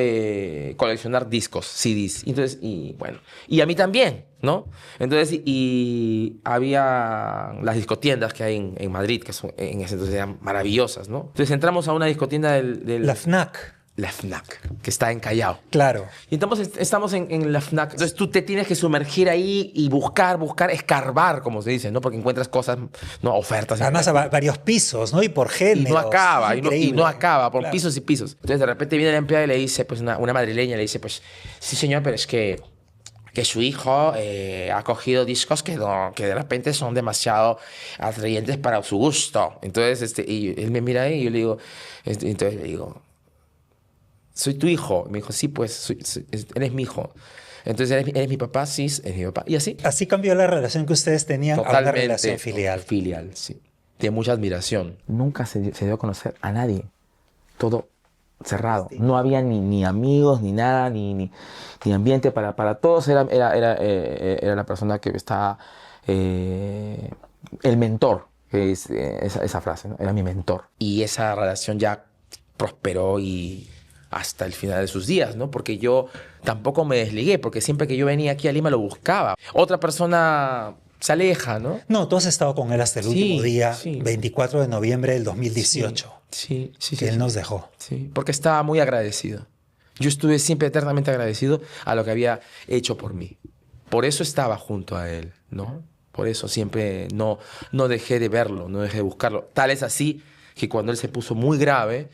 coleccionar discos, CDs, entonces, y bueno, y a mí también, ¿no? Entonces, y había las discotiendas que hay en Madrid, que en ese entonces eran maravillosas, ¿no? Entonces entramos a una discotienda La FNAC. La FNAC, que está en Callao. Claro. Y entonces estamos en la FNAC. Entonces tú te tienes que sumergir ahí y buscar, escarbar, como se dice, ¿no? Porque encuentras cosas, ¿no? Ofertas. Además, a varios pisos, ¿no? Y por género. Y no acaba, y no acaba, por claro. pisos y pisos. Entonces de repente viene la empleada y le dice, pues una madrileña, le dice, pues, sí señor, pero es que su hijo ha cogido discos que de repente son demasiado atrayentes para su gusto. Entonces, y él me mira ahí y yo le digo, entonces le digo, soy tu hijo. Me dijo, sí, pues, eres mi hijo. Entonces, ¿eres mi papá? Sí, eres mi papá. Y así. Así cambió la relación que ustedes tenían a una relación filial. Filial, sí. Tiene mucha admiración. Nunca se dio a conocer a nadie. Todo cerrado. No había ni amigos, ni nada, ni ambiente. Para todos era la persona que estaba... el mentor, que es esa frase, ¿no? Era mi mentor. Y esa relación ya prosperó y hasta el final de sus días, ¿no? Porque yo tampoco me desligué, porque siempre que yo venía aquí a Lima lo buscaba. Otra persona se aleja, ¿no? No, tú has estado con él hasta el último día, sí. 24 de noviembre del 2018. Sí. Que él nos dejó. Sí, porque estaba muy agradecido. Yo estuve siempre eternamente agradecido a lo que había hecho por mí. Por eso estaba junto a él, ¿no? Por eso siempre no dejé de verlo, no dejé de buscarlo. Tal es así que cuando él se puso muy grave,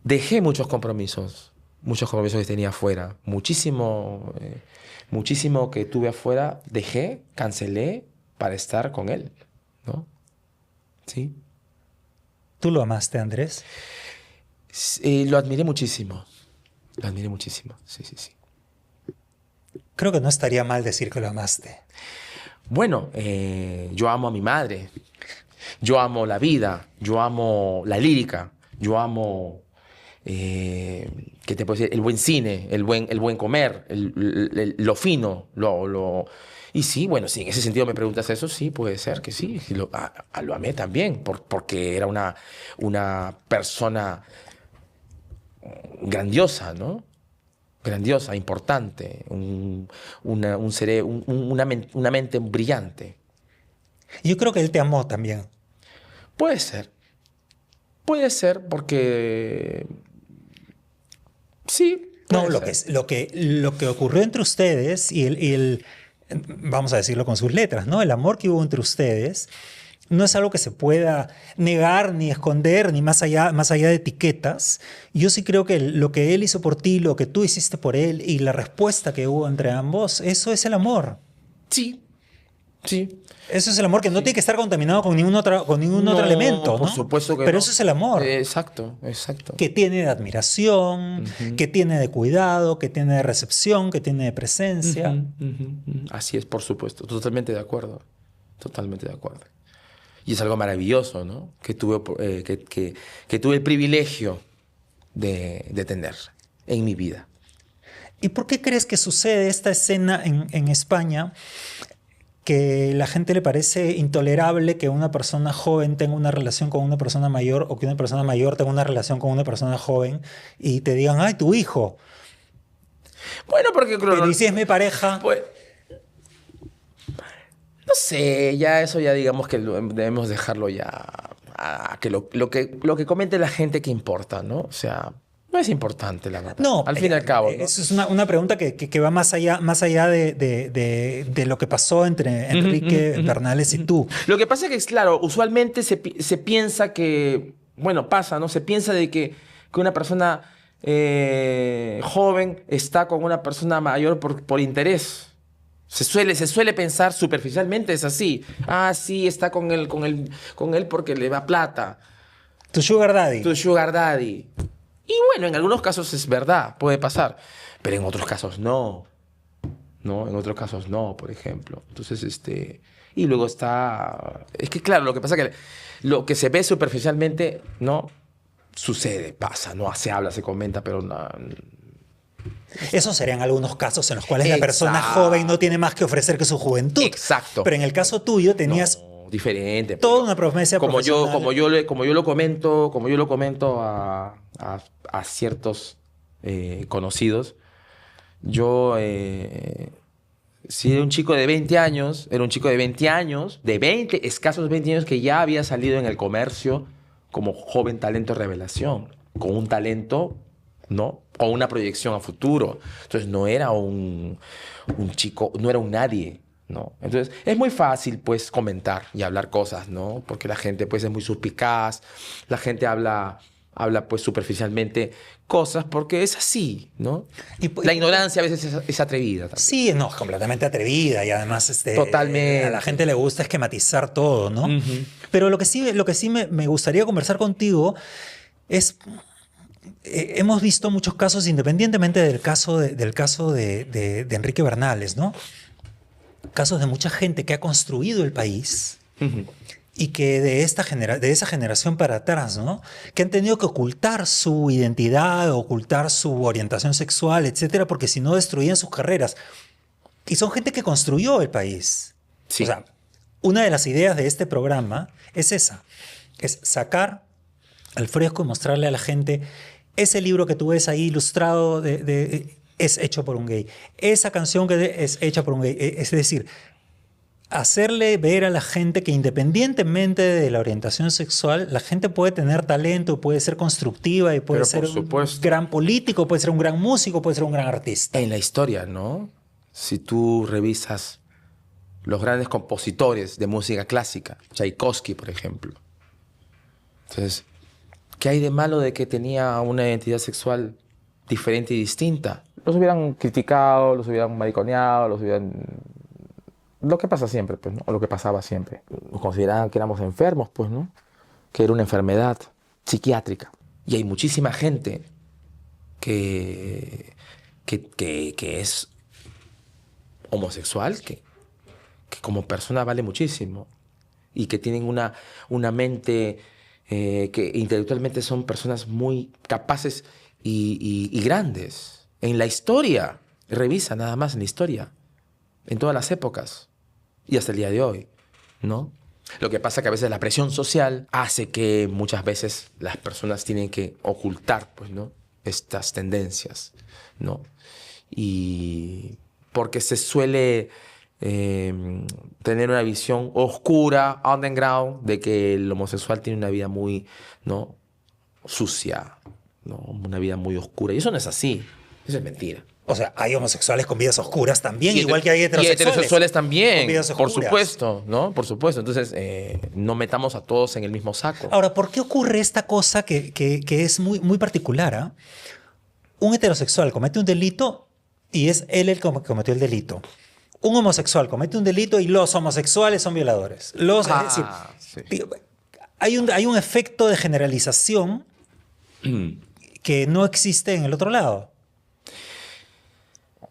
dejé muchos compromisos que tenía afuera. Muchísimo que tuve afuera, dejé, cancelé para estar con él, ¿no? Sí. ¿Tú lo amaste, Andrés? Lo admiré muchísimo. Sí. Creo que no estaría mal decir que lo amaste. Bueno, yo amo a mi madre. Yo amo la vida. Yo amo la lírica. Yo amo... ¿qué te puedo decir? El buen cine, el buen comer, lo fino, Y sí, bueno, sí, en ese sentido me preguntas eso, sí, puede ser que sí. Lo amé también, porque era una persona grandiosa, ¿no? Grandiosa, importante, una mente brillante. Yo creo que él te amó también. Puede ser, porque... Sí. No, lo que ocurrió entre ustedes y vamos a decirlo con sus letras, ¿no? El amor que hubo entre ustedes no es algo que se pueda negar ni esconder, ni más allá de etiquetas. Yo sí creo que lo que él hizo por ti, lo que tú hiciste por él y la respuesta que hubo entre ambos, eso es el amor. Sí, sí. Eso es el amor, que no tiene que estar contaminado con ningún otro elemento, ¿no? Por supuesto que Pero no. eso es el amor. Exacto, exacto. Que tiene de admiración, que tiene de cuidado, que tiene de recepción, que tiene de presencia. Así es, por supuesto. Totalmente de acuerdo. Totalmente de acuerdo. Y es algo maravilloso, ¿no? Que tuve, que tuve el privilegio de tener en mi vida. ¿Y por qué crees que sucede esta escena en España? Que la gente le parece intolerable que una persona joven tenga una relación con una persona mayor o que una persona mayor tenga una relación con una persona joven y te digan, ay, tu hijo. Bueno, porque creo Pero ¿y si es mi pareja? Pues, no sé, ya eso ya digamos que debemos dejarlo ya a que lo que comente la gente que importa, ¿no? O sea, no es importante, la verdad. No, al fin y al cabo, ¿no? Eso es una pregunta que va más allá de lo que pasó entre Enrique Bernales y tú. Lo que pasa es que, claro, usualmente se piensa que, bueno, pasa, ¿no? Se piensa de que una persona joven está con una persona mayor por interés. Se suele pensar superficialmente, es así. Ah, sí, está con él porque le da plata. Tu sugar daddy. Tu sugar daddy. Y bueno, en algunos casos es verdad, puede pasar. Pero en otros casos no. ¿No? En otros casos no, por ejemplo. Entonces, y luego está... Es que claro, lo que pasa es que lo que se ve superficialmente, ¿no? Sucede, pasa, ¿no? Se habla, se comenta, pero no... Esos serían algunos casos en los cuales la persona joven no tiene más que ofrecer que su juventud. Exacto. Pero en el caso tuyo tenías diferente. toda una promesa profesional. Como yo lo comento a ciertos conocidos, yo si era un chico de 20 años, escasos 20 años que ya había salido en el comercio como joven talento revelación, con un talento, ¿no? Con una proyección a futuro. Entonces no era un chico, no era un nadie, ¿no? Entonces es muy fácil, pues, comentar y hablar cosas, ¿no? Porque la gente, pues, es muy suspicaz, la gente habla pues, superficialmente cosas porque es así, ¿no? La ignorancia a veces es atrevida también. Sí, no, es completamente atrevida y además Totalmente. A la gente le gusta esquematizar todo, ¿no? Pero lo que sí me gustaría conversar contigo es... hemos visto muchos casos, independientemente del caso de Enrique Bernales, ¿no? Casos de mucha gente que ha construido el país y que de esa generación para atrás, ¿no? Que han tenido que ocultar su identidad, ocultar su orientación sexual, etcétera, porque si no destruían sus carreras. Y son gente que construyó el país. Sí. O sea, una de las ideas de este programa es esa, es sacar al fresco y mostrarle a la gente ese libro que tú ves ahí ilustrado es hecho por un gay. Esa canción que es hecha por un gay. Es decir, hacerle ver a la gente que independientemente de la orientación sexual, la gente puede tener talento, puede ser constructiva y puede ser un gran político, puede ser un gran músico, puede ser un gran artista. En la historia, ¿no? Si tú revisas los grandes compositores de música clásica, Tchaikovsky, por ejemplo. Entonces, ¿qué hay de malo de que tenía una identidad sexual diferente y distinta? Los hubieran criticado, los hubieran mariconeado, lo que pasa siempre, pues, ¿no? O lo que pasaba siempre. Nos consideraban que éramos enfermos, pues, ¿no? Que era una enfermedad psiquiátrica. Y hay muchísima gente que es homosexual, que como persona vale muchísimo y que tienen una mente que intelectualmente son personas muy capaces y grandes. En la historia, revisa nada más en la historia, en todas las épocas y hasta el día de hoy, ¿no? Lo que pasa es que a veces la presión social hace que muchas veces las personas tienen que ocultar, pues, ¿no? Estas tendencias, ¿no? Y porque se suele tener una visión oscura, underground, de que el homosexual tiene una vida muy, ¿no? Sucia, ¿no? Una vida muy oscura. Y eso no es así. Eso es mentira. O sea, hay homosexuales con vidas oscuras también, Y igual que hay y heterosexuales también, con vidas por oscuras. supuesto, ¿no? Por supuesto. Entonces, no metamos a todos en el mismo saco. Ahora, ¿por qué ocurre esta cosa que es muy, muy particular? ¿Ah? Un heterosexual comete un delito y es él el que cometió el delito. Un homosexual comete un delito y los homosexuales son violadores. Sí. Hay un efecto de generalización que no existe en el otro lado.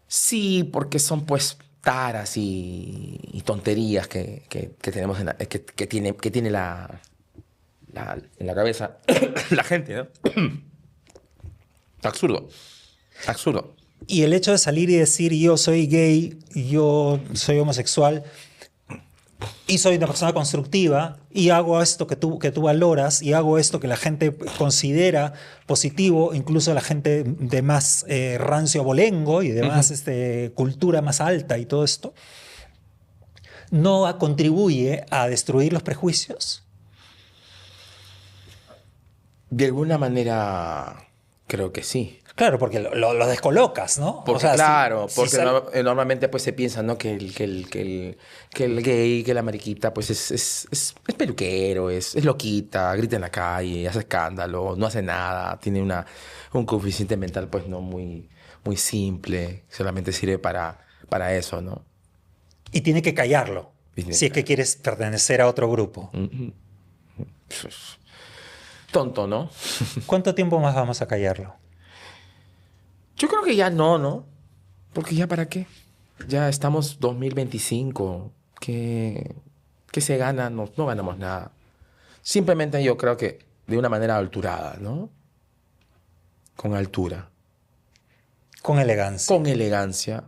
Sí, porque son pues taras y tonterías que tenemos que tiene en la cabeza la gente, ¿no? Absurdo. Absurdo. Y el hecho de salir y decir yo soy gay, yo soy homosexual y soy una persona constructiva y hago esto que tú valoras y hago esto que la gente considera positivo, incluso la gente de más rancio abolengo y de más cultura más alta y todo esto, no contribuye a destruir los prejuicios. De alguna manera, creo que sí. Claro, porque lo descolocas, ¿no? Porque, O sea, claro, si porque sal- normalmente pues se piensa, ¿no? Que el gay, que la mariquita, pues es peluquero, es loquita, grita en la calle, hace escándalo, no hace nada, tiene un coeficiente mental pues no muy simple, solamente sirve para eso, ¿no? Y tiene que callarlo, Y tiene si es que quieres pertenecer a otro grupo. Tonto, ¿no? ¿Cuánto tiempo más vamos a callarlo? Yo creo que ya no. Porque ya para qué. Ya estamos 2025. ¿Qué se gana? No ganamos nada. Simplemente yo creo que de una manera alturada, ¿no? Con altura, Con elegancia. con elegancia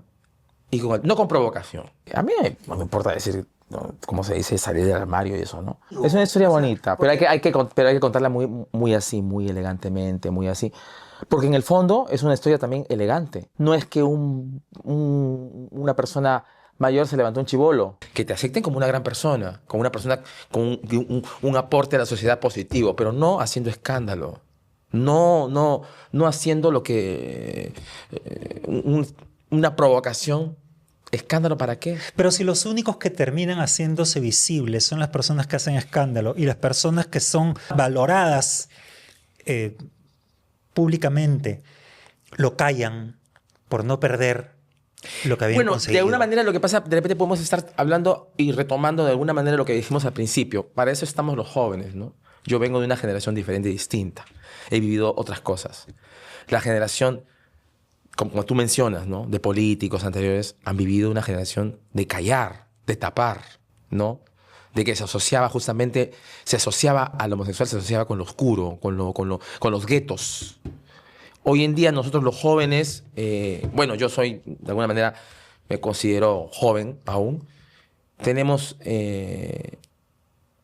y no con provocación. A mí no me importa decir, ¿no? Como se dice, salir del armario y eso, ¿no? Es una historia bonita, pero pero hay que contarla muy así, muy elegantemente, muy así. Porque en el fondo es una historia también elegante. No es que una persona mayor se levantó un chibolo. Que te acepten como una gran persona, como una persona con un aporte a la sociedad positivo, pero no haciendo escándalo. No haciendo lo que... una provocación. ¿Escándalo para qué? Pero si los únicos que terminan haciéndose visibles son las personas que hacen escándalo y las personas que son valoradas públicamente lo callan por no perder lo que habían Bueno, conseguido. de alguna manera lo que pasa, de repente podemos estar hablando y retomando de alguna manera lo que dijimos al principio. Para eso estamos los jóvenes, ¿no? Yo vengo de una generación diferente y distinta. He vivido otras cosas. La generación, como tú mencionas, ¿no? De políticos anteriores, han vivido una generación de callar, de tapar, ¿no? De que se asociaba justamente, se asociaba al homosexual, se asociaba con lo oscuro, con los guetos. Hoy en día nosotros los jóvenes, bueno, yo soy, de alguna manera, me considero joven aún, tenemos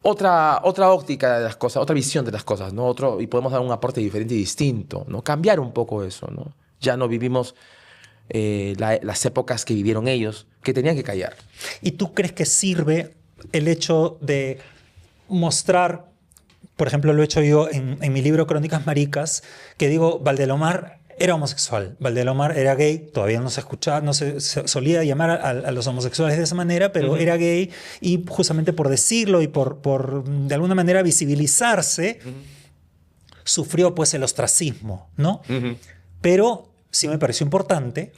otra óptica de las cosas, otra visión de las cosas, ¿no? Y podemos dar un aporte diferente y distinto, ¿no? Cambiar un poco eso, ¿no? Ya no vivimos las épocas que vivieron ellos, que tenían que callar. ¿Y tú crees que sirve el hecho de mostrar, por ejemplo, lo he hecho yo en mi libro Crónicas Maricas, que digo, Valdelomar era homosexual, Valdelomar era gay, todavía no se escuchaba, no se solía llamar a los homosexuales de esa manera, pero era gay y justamente por decirlo y por de alguna manera visibilizarse, sufrió pues el ostracismo, ¿no? Pero sí me pareció importante,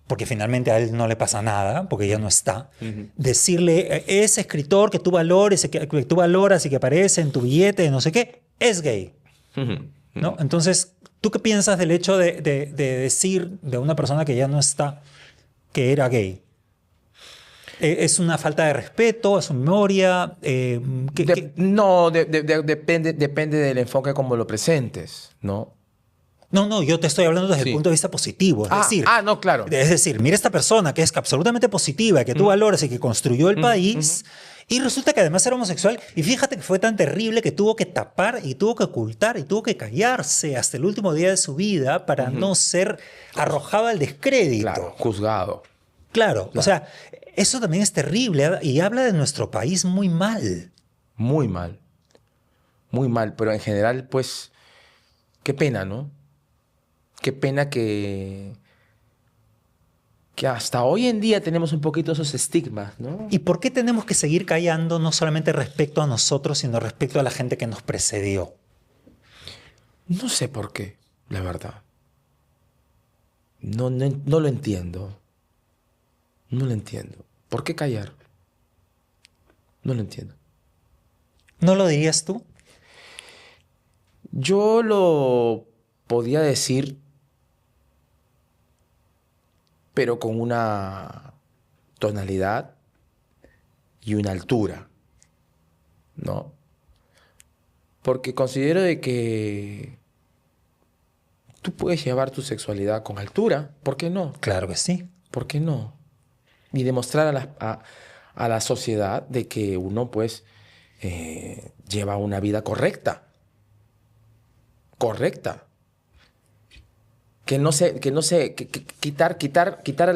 porque finalmente a él no le pasa nada, porque ya no está, decirle, ese escritor que tú valores, que tú valoras y que aparece en tu billete, no sé qué, es gay, ¿no? Entonces, ¿tú qué piensas del hecho de decir de una persona que ya no está que era gay? ¿Es una falta de respeto a su memoria? No, depende del enfoque como lo presentes, ¿no? No, yo te estoy hablando desde Sí. el punto de vista positivo. No, claro. Es decir, mira esta persona que es absolutamente positiva, que tú valoras y que construyó el país, y resulta que además era homosexual. Y fíjate que fue tan terrible que tuvo que tapar y tuvo que ocultar y tuvo que callarse hasta el último día de su vida para no ser arrojado al descrédito. Claro, juzgado. Claro, o sea, eso también es terrible y habla de nuestro país muy mal. Muy mal. Muy mal, pero en general, pues, qué pena, ¿no? Qué pena que que hasta hoy en día tenemos un poquito esos estigmas, ¿no? ¿Y por qué tenemos que seguir callando no solamente respecto a nosotros, sino respecto a la gente que nos precedió? No sé por qué, la verdad. No lo entiendo. No lo entiendo. ¿Por qué callar? No lo entiendo. ¿No lo dirías tú? Yo lo podía decir, pero con una tonalidad y una altura, ¿no? Porque considero de que tú puedes llevar tu sexualidad con altura, ¿por qué no? Claro que sí. ¿Por qué no? Y demostrar a la sociedad de que uno, pues, lleva una vida correcta. Correcta. Quitar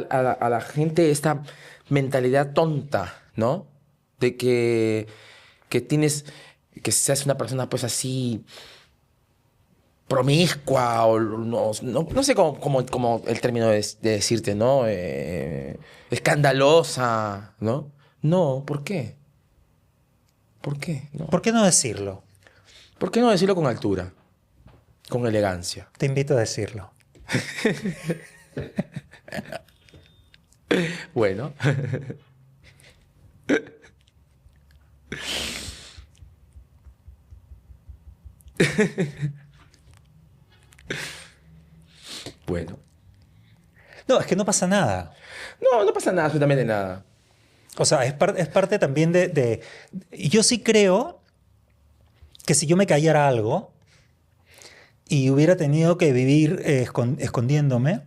a la gente esta mentalidad tonta, ¿no? De que que seas una persona, pues, así promiscua o no sé cómo el término de decirte, ¿no? Escandalosa, ¿no? No, ¿por qué? ¿Por qué? No. ¿Por qué no decirlo? ¿Por qué no decirlo con altura? Con elegancia. Te invito a decirlo. Bueno. Bueno. No, es que no pasa nada. No pasa nada, absolutamente nada. O sea, es parte también Yo sí creo que si yo me callara algo y hubiera tenido que vivir escondiéndome,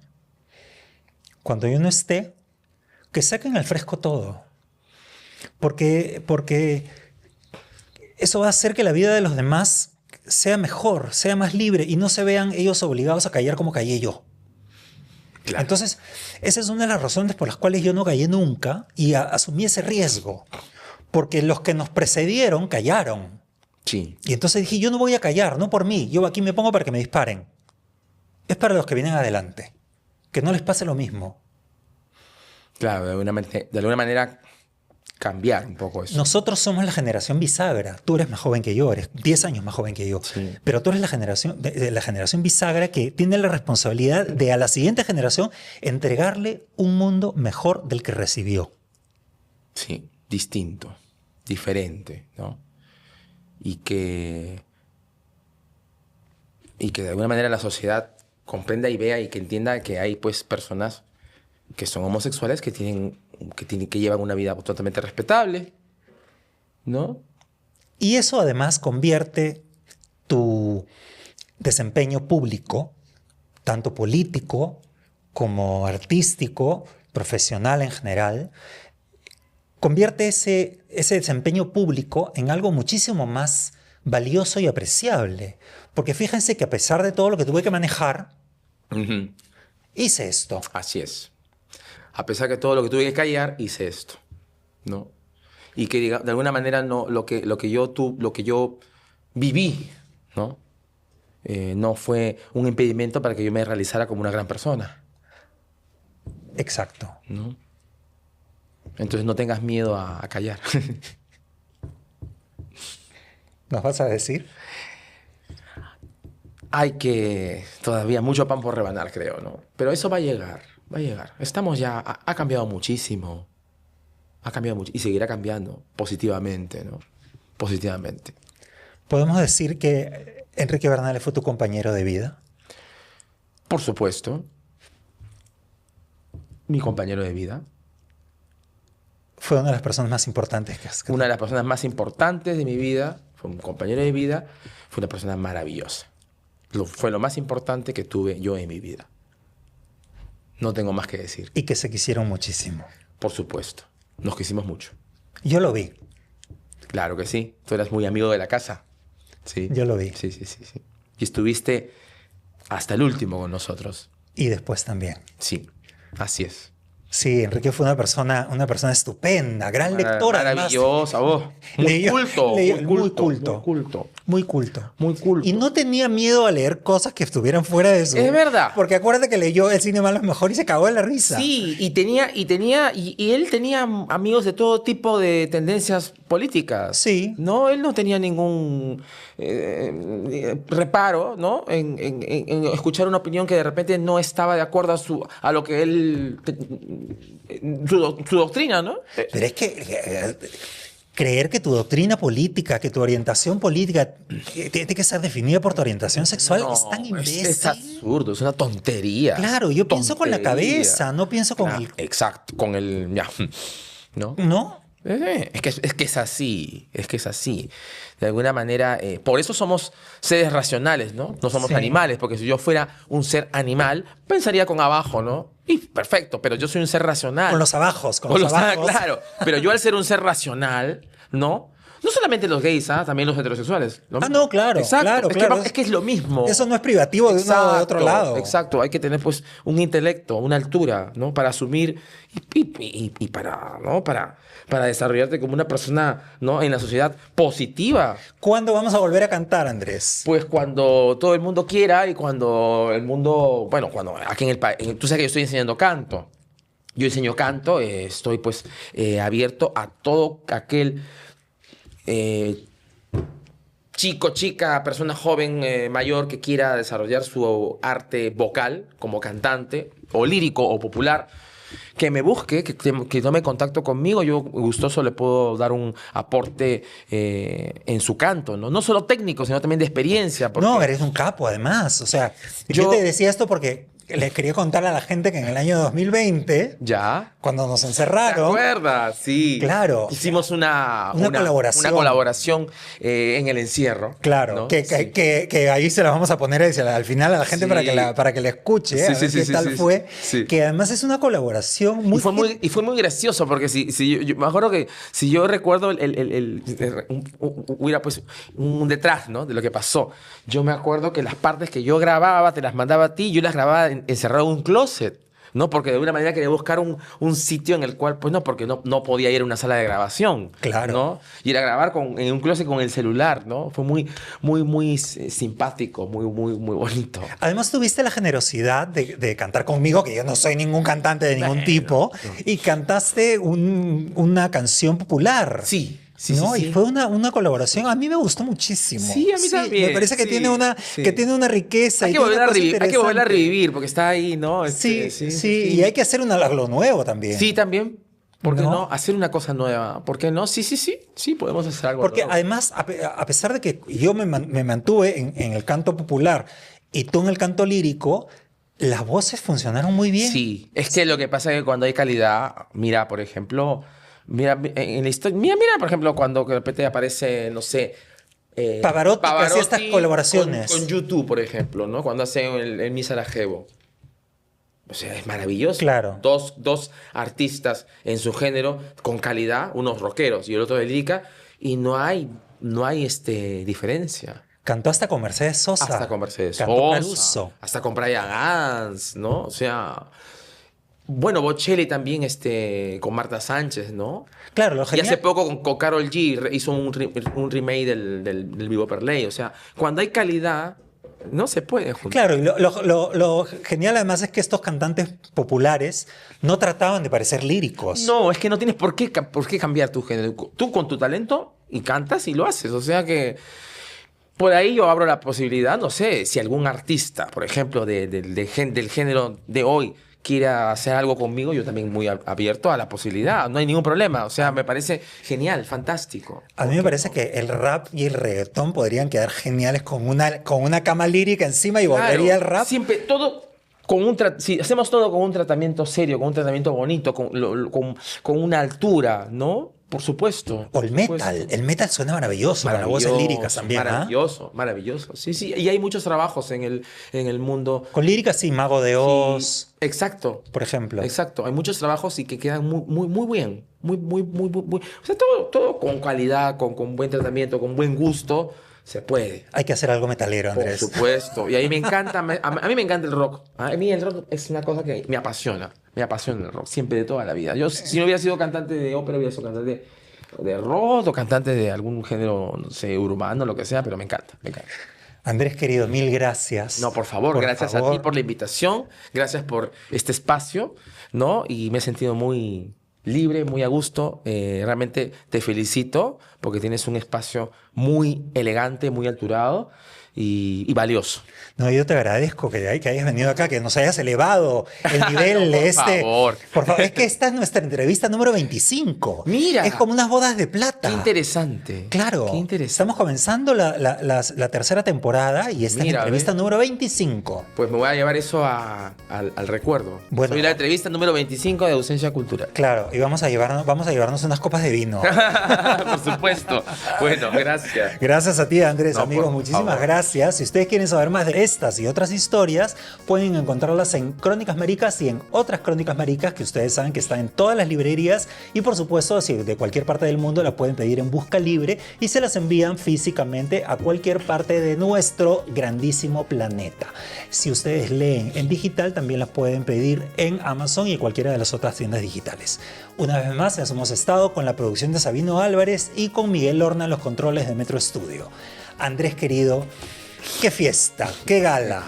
cuando yo no esté, que saquen al fresco todo. Porque eso va a hacer que la vida de los demás sea mejor, sea más libre y no se vean ellos obligados a callar como callé yo. Claro. Entonces, esa es una de las razones por las cuales yo no callé nunca y asumí ese riesgo. Porque los que nos precedieron callaron. Sí. Y entonces dije, yo no voy a callar, no por mí. Yo aquí me pongo para que me disparen. Es para los que vienen adelante. Que no les pase lo mismo. Claro, de alguna manera cambiar un poco eso. Nosotros somos la generación bisagra. Tú eres más joven que yo, eres 10 años más joven que yo. Sí. Pero tú eres la generación bisagra que tiene la responsabilidad de a la siguiente generación entregarle un mundo mejor del que recibió. Sí, distinto, diferente, ¿no? Y que de alguna manera la sociedad comprenda y vea y que entienda que hay, pues, personas que son homosexuales que llevan una vida totalmente respetable, ¿no? Y eso además convierte tu desempeño público, tanto político como artístico, profesional en general, convierte ese desempeño público en algo muchísimo más valioso y apreciable. Porque fíjense que a pesar de todo lo que tuve que manejar, hice esto. Así es. A pesar de todo lo que tuve que callar, hice esto, ¿no? Y que de alguna manera lo que yo viví, ¿no? No fue un impedimento para que yo me realizara como una gran persona, Exacto. ¿no? Entonces no tengas miedo a callar. ¿Nos vas a decir? Hay que todavía mucho pan por rebanar, creo, ¿no? Pero eso va a llegar, va a llegar. Estamos ya, ha cambiado muchísimo. Ha cambiado mucho y seguirá cambiando positivamente, ¿no? Positivamente. ¿Podemos decir que Enrique Bernales fue tu compañero de vida? Por supuesto. Mi compañero de vida. Fue una de las personas más importantes que has... Una de las personas más importantes de mi vida. Fue un compañero de vida. Fue una persona maravillosa. Fue lo más importante que tuve yo en mi vida. No tengo más que decir. Y que se quisieron muchísimo. Por supuesto. Nos quisimos mucho. Yo lo vi. Claro que sí. Tú eras muy amigo de la casa. Sí. Yo lo vi. Sí. Y estuviste hasta el último con nosotros. Y después también. Sí, así es. Sí, Enrique fue una persona estupenda, gran lector además. Maravillosa, vos. Muy Leyó- culto, leyó- muy muy culto, culto. muy culto. Muy culto. Muy culto. Y no tenía miedo a leer cosas que estuvieran fuera de su... Es verdad. Porque acuérdate que leyó El cine malo es mejor y se cagó de la risa. Sí, y él tenía amigos de todo tipo de tendencias políticas. Sí. No, él no tenía ningún reparo, ¿no? En escuchar una opinión que de repente no estaba de acuerdo a lo que él, su doctrina, ¿no? Pero es que creer que tu doctrina política, que tu orientación política tiene que ser definida por tu orientación sexual es tan imbécil. Es absurdo, es una tontería. Claro, yo pienso con la Tontería. cabeza, no pienso con el... Exacto, con el... Ya, ¿no? ¿No? Es que es así, es que es así. De alguna manera, por eso somos seres racionales, ¿no? No somos Sí. animales, porque si yo fuera un ser animal, pensaría con abajo, ¿no? Y perfecto, pero yo soy un ser racional. Con los abajos, con los abajos. Claro, pero yo al ser un ser racional, ¿no? No solamente los gays, también los heterosexuales. Lo mismo. No, claro, Exacto, claro, es claro. es que es lo mismo. Eso no es privativo de uno o de otro lado. Exacto, hay que tener pues un intelecto, una altura, ¿no? Para asumir y para, ¿no? Para desarrollarte como una persona, ¿no? En la sociedad positiva. ¿Cuándo vamos a volver a cantar, Andrés? Pues cuando todo el mundo quiera y cuando el mundo, bueno, cuando aquí en el país, tú sabes que yo estoy enseñando canto. Yo enseño canto, estoy pues abierto a todo aquel chico, chica, persona joven, mayor que quiera desarrollar su arte vocal como cantante o lírico o popular, que me busque, que tome contacto conmigo. Yo gustoso le puedo dar un aporte en su canto, ¿no? No solo técnico, sino también de experiencia. Porque No, eres un capo además. O sea, yo Yo- te decía esto porque les quería contar a la gente que en el año 2020, ¿Ya? cuando nos ¿Te encerraron, acuerdas? Sí. Claro. Hicimos una colaboración. Una colaboración en el encierro. claro, ¿no? que, Sí. que ahí se la vamos a poner al final a la gente Sí. para que la escuche, Sí, a sí, ver sí, qué sí, tal sí, fue. sí. Que además es una colaboración muy... Y fue muy gracioso porque yo me acuerdo que si yo recuerdo hubiera pues un detrás, ¿no? De lo que pasó. Yo me acuerdo que las partes que yo grababa te las mandaba a ti, yo las grababa encerrado en un closet. ¿No? Porque de alguna manera quería buscar un sitio en el cual, pues no, porque no podía ir a una sala de grabación. Claro. ¿No? Y ir a grabar en un closet con el celular, ¿no? Fue muy simpático, muy bonito. Además tuviste la generosidad de cantar conmigo, que yo no soy ningún cantante de ningún Bueno, tipo, y cantaste una canción popular. Sí, sí, ¿No? sí, sí. Y fue una colaboración. A mí me gustó muchísimo. Sí, a mí también, Me parece que sí, que sí. tiene una riqueza. Hay y que, tiene volver una a cosa revivir, hay que volverla a interesante. revivir porque está ahí, ¿no? Sí. Y hay que hacer algo nuevo también. Sí, también. ¿Por qué ¿No? no? Hacer una cosa nueva. ¿Por qué no? Sí, podemos hacer algo Porque nuevo. además, a pesar de que yo me mantuve en el canto popular y tú en el canto lírico, las voces funcionaron muy bien. Sí, es que lo que pasa es que cuando hay calidad, mira, por ejemplo, mira, en la historia, mira, por ejemplo, cuando de repente aparece, no sé, Pavarotti, que hacía estas colaboraciones. Con YouTube, por ejemplo, ¿no? Cuando hace el Mi Sarajevo. O sea, es maravilloso. Claro. Dos artistas en su género con calidad, unos rockeros y el otro de lírica, y no hay diferencia. Cantó hasta con Mercedes Sosa. Hasta con Mercedes Cantó Sosa, Caruso. hasta con Brian Adams, ¿no? O sea, bueno, Bocelli también con Marta Sánchez, ¿no? Claro, lo Y genial. hace poco con Karol G hizo un remake del Vivo per Ley. O sea, cuando hay calidad, no se puede juntar. Claro, y lo genial además es que estos cantantes populares no trataban de parecer líricos. No, es que no tienes por qué cambiar tu género. Tú con tu talento y cantas y lo haces. O sea que por ahí yo abro la posibilidad, no sé, si algún artista, por ejemplo, del género de hoy quiera hacer algo conmigo, yo también muy abierto a la posibilidad. No hay ningún problema. O sea, me parece genial, fantástico. A mí me parece que el rap y el reggaetón podrían quedar geniales con una cama lírica encima y volvería el rap. Siempre, todo si hacemos todo con un tratamiento serio, con un tratamiento bonito, con una altura, ¿no? Por supuesto. O el por metal. supuesto. El metal suena maravilloso, con las voces líricas también. ¿Ah? Maravilloso. Sí. Y hay muchos trabajos en el mundo. Con líricas, sí, Mago de Oz, Sí, exacto. por ejemplo. Exacto. Hay muchos trabajos y que quedan muy bien. Muy. O sea, todo con calidad, con buen tratamiento, con buen gusto, se puede. Hay que hacer algo metalero, Por Andrés. supuesto. Y a mí me encanta, a mí me encanta el rock. A mí el rock es una cosa que me apasiona. Me apasiona el rock, siempre, de toda la vida. Yo, si no hubiera sido cantante de ópera, hubiera sido cantante de rock o cantante de algún género, no sé, urbano, lo que sea, pero me encanta, me encanta. Andrés, querido, mil gracias. No, por favor, gracias a ti por la invitación, gracias por este espacio, ¿no? Y me he sentido muy libre, muy a gusto. Realmente te felicito porque tienes un espacio muy elegante, muy alturado y valioso. No, yo te agradezco que hayas venido acá, que nos hayas elevado el nivel No, de este. favor. Por favor, es que esta es nuestra entrevista número 25. Mira. Es como unas bodas de plata. Qué interesante. Claro. Qué interesante. Estamos comenzando la tercera temporada y esta es Mira, la entrevista ¿ves? número 25. Pues me voy a llevar eso al recuerdo. Bueno. Soy la entrevista número 25 de Ausencia Cultural. Claro, y vamos a llevarnos unas copas de vino. Por supuesto. Bueno, gracias. Gracias a ti, Andrés. No, amigos, por muchísimas favor. gracias. Si ustedes quieren saber más de estas y otras historias, pueden encontrarlas en Crónicas Maricas y en otras Crónicas Maricas que ustedes saben que están en todas las librerías y por supuesto, si de cualquier parte del mundo la pueden pedir en Busca Libre y se las envían físicamente a cualquier parte de nuestro grandísimo planeta. Si ustedes leen en digital, también las pueden pedir en Amazon y en cualquiera de las otras tiendas digitales. Una vez más, nos hemos estado con la producción de Sabino Álvarez y con Miguel Horna en los controles de Metro Studio. Andrés, querido, qué fiesta, qué gala.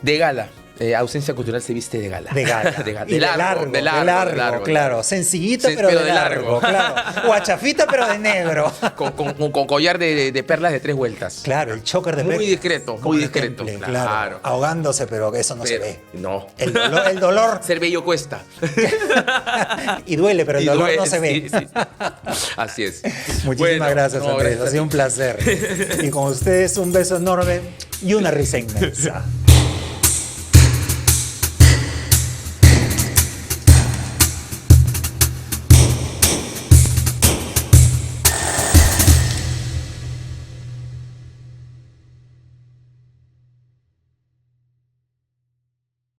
De gala. Ausencia Cultural se viste de gala. De gala. De Y largo, de largo, claro. Sencillita, pero de largo, claro. Guachafita, pero de negro. Con collar de perlas de 3 vueltas. Claro, el choker de Muy Pepe. discreto, como muy de discreto. Temple, Claro. Ahogándose, pero eso no se Pero- ve. No. El dolor. Ser bello cuesta. Y duele, pero el Y dolor duele, no se ve. sí, sí. Así es. Muchísimas Bueno, gracias, no, Andrés. gracias Ha sido un placer. Y con ustedes un beso enorme y una risa inmensa.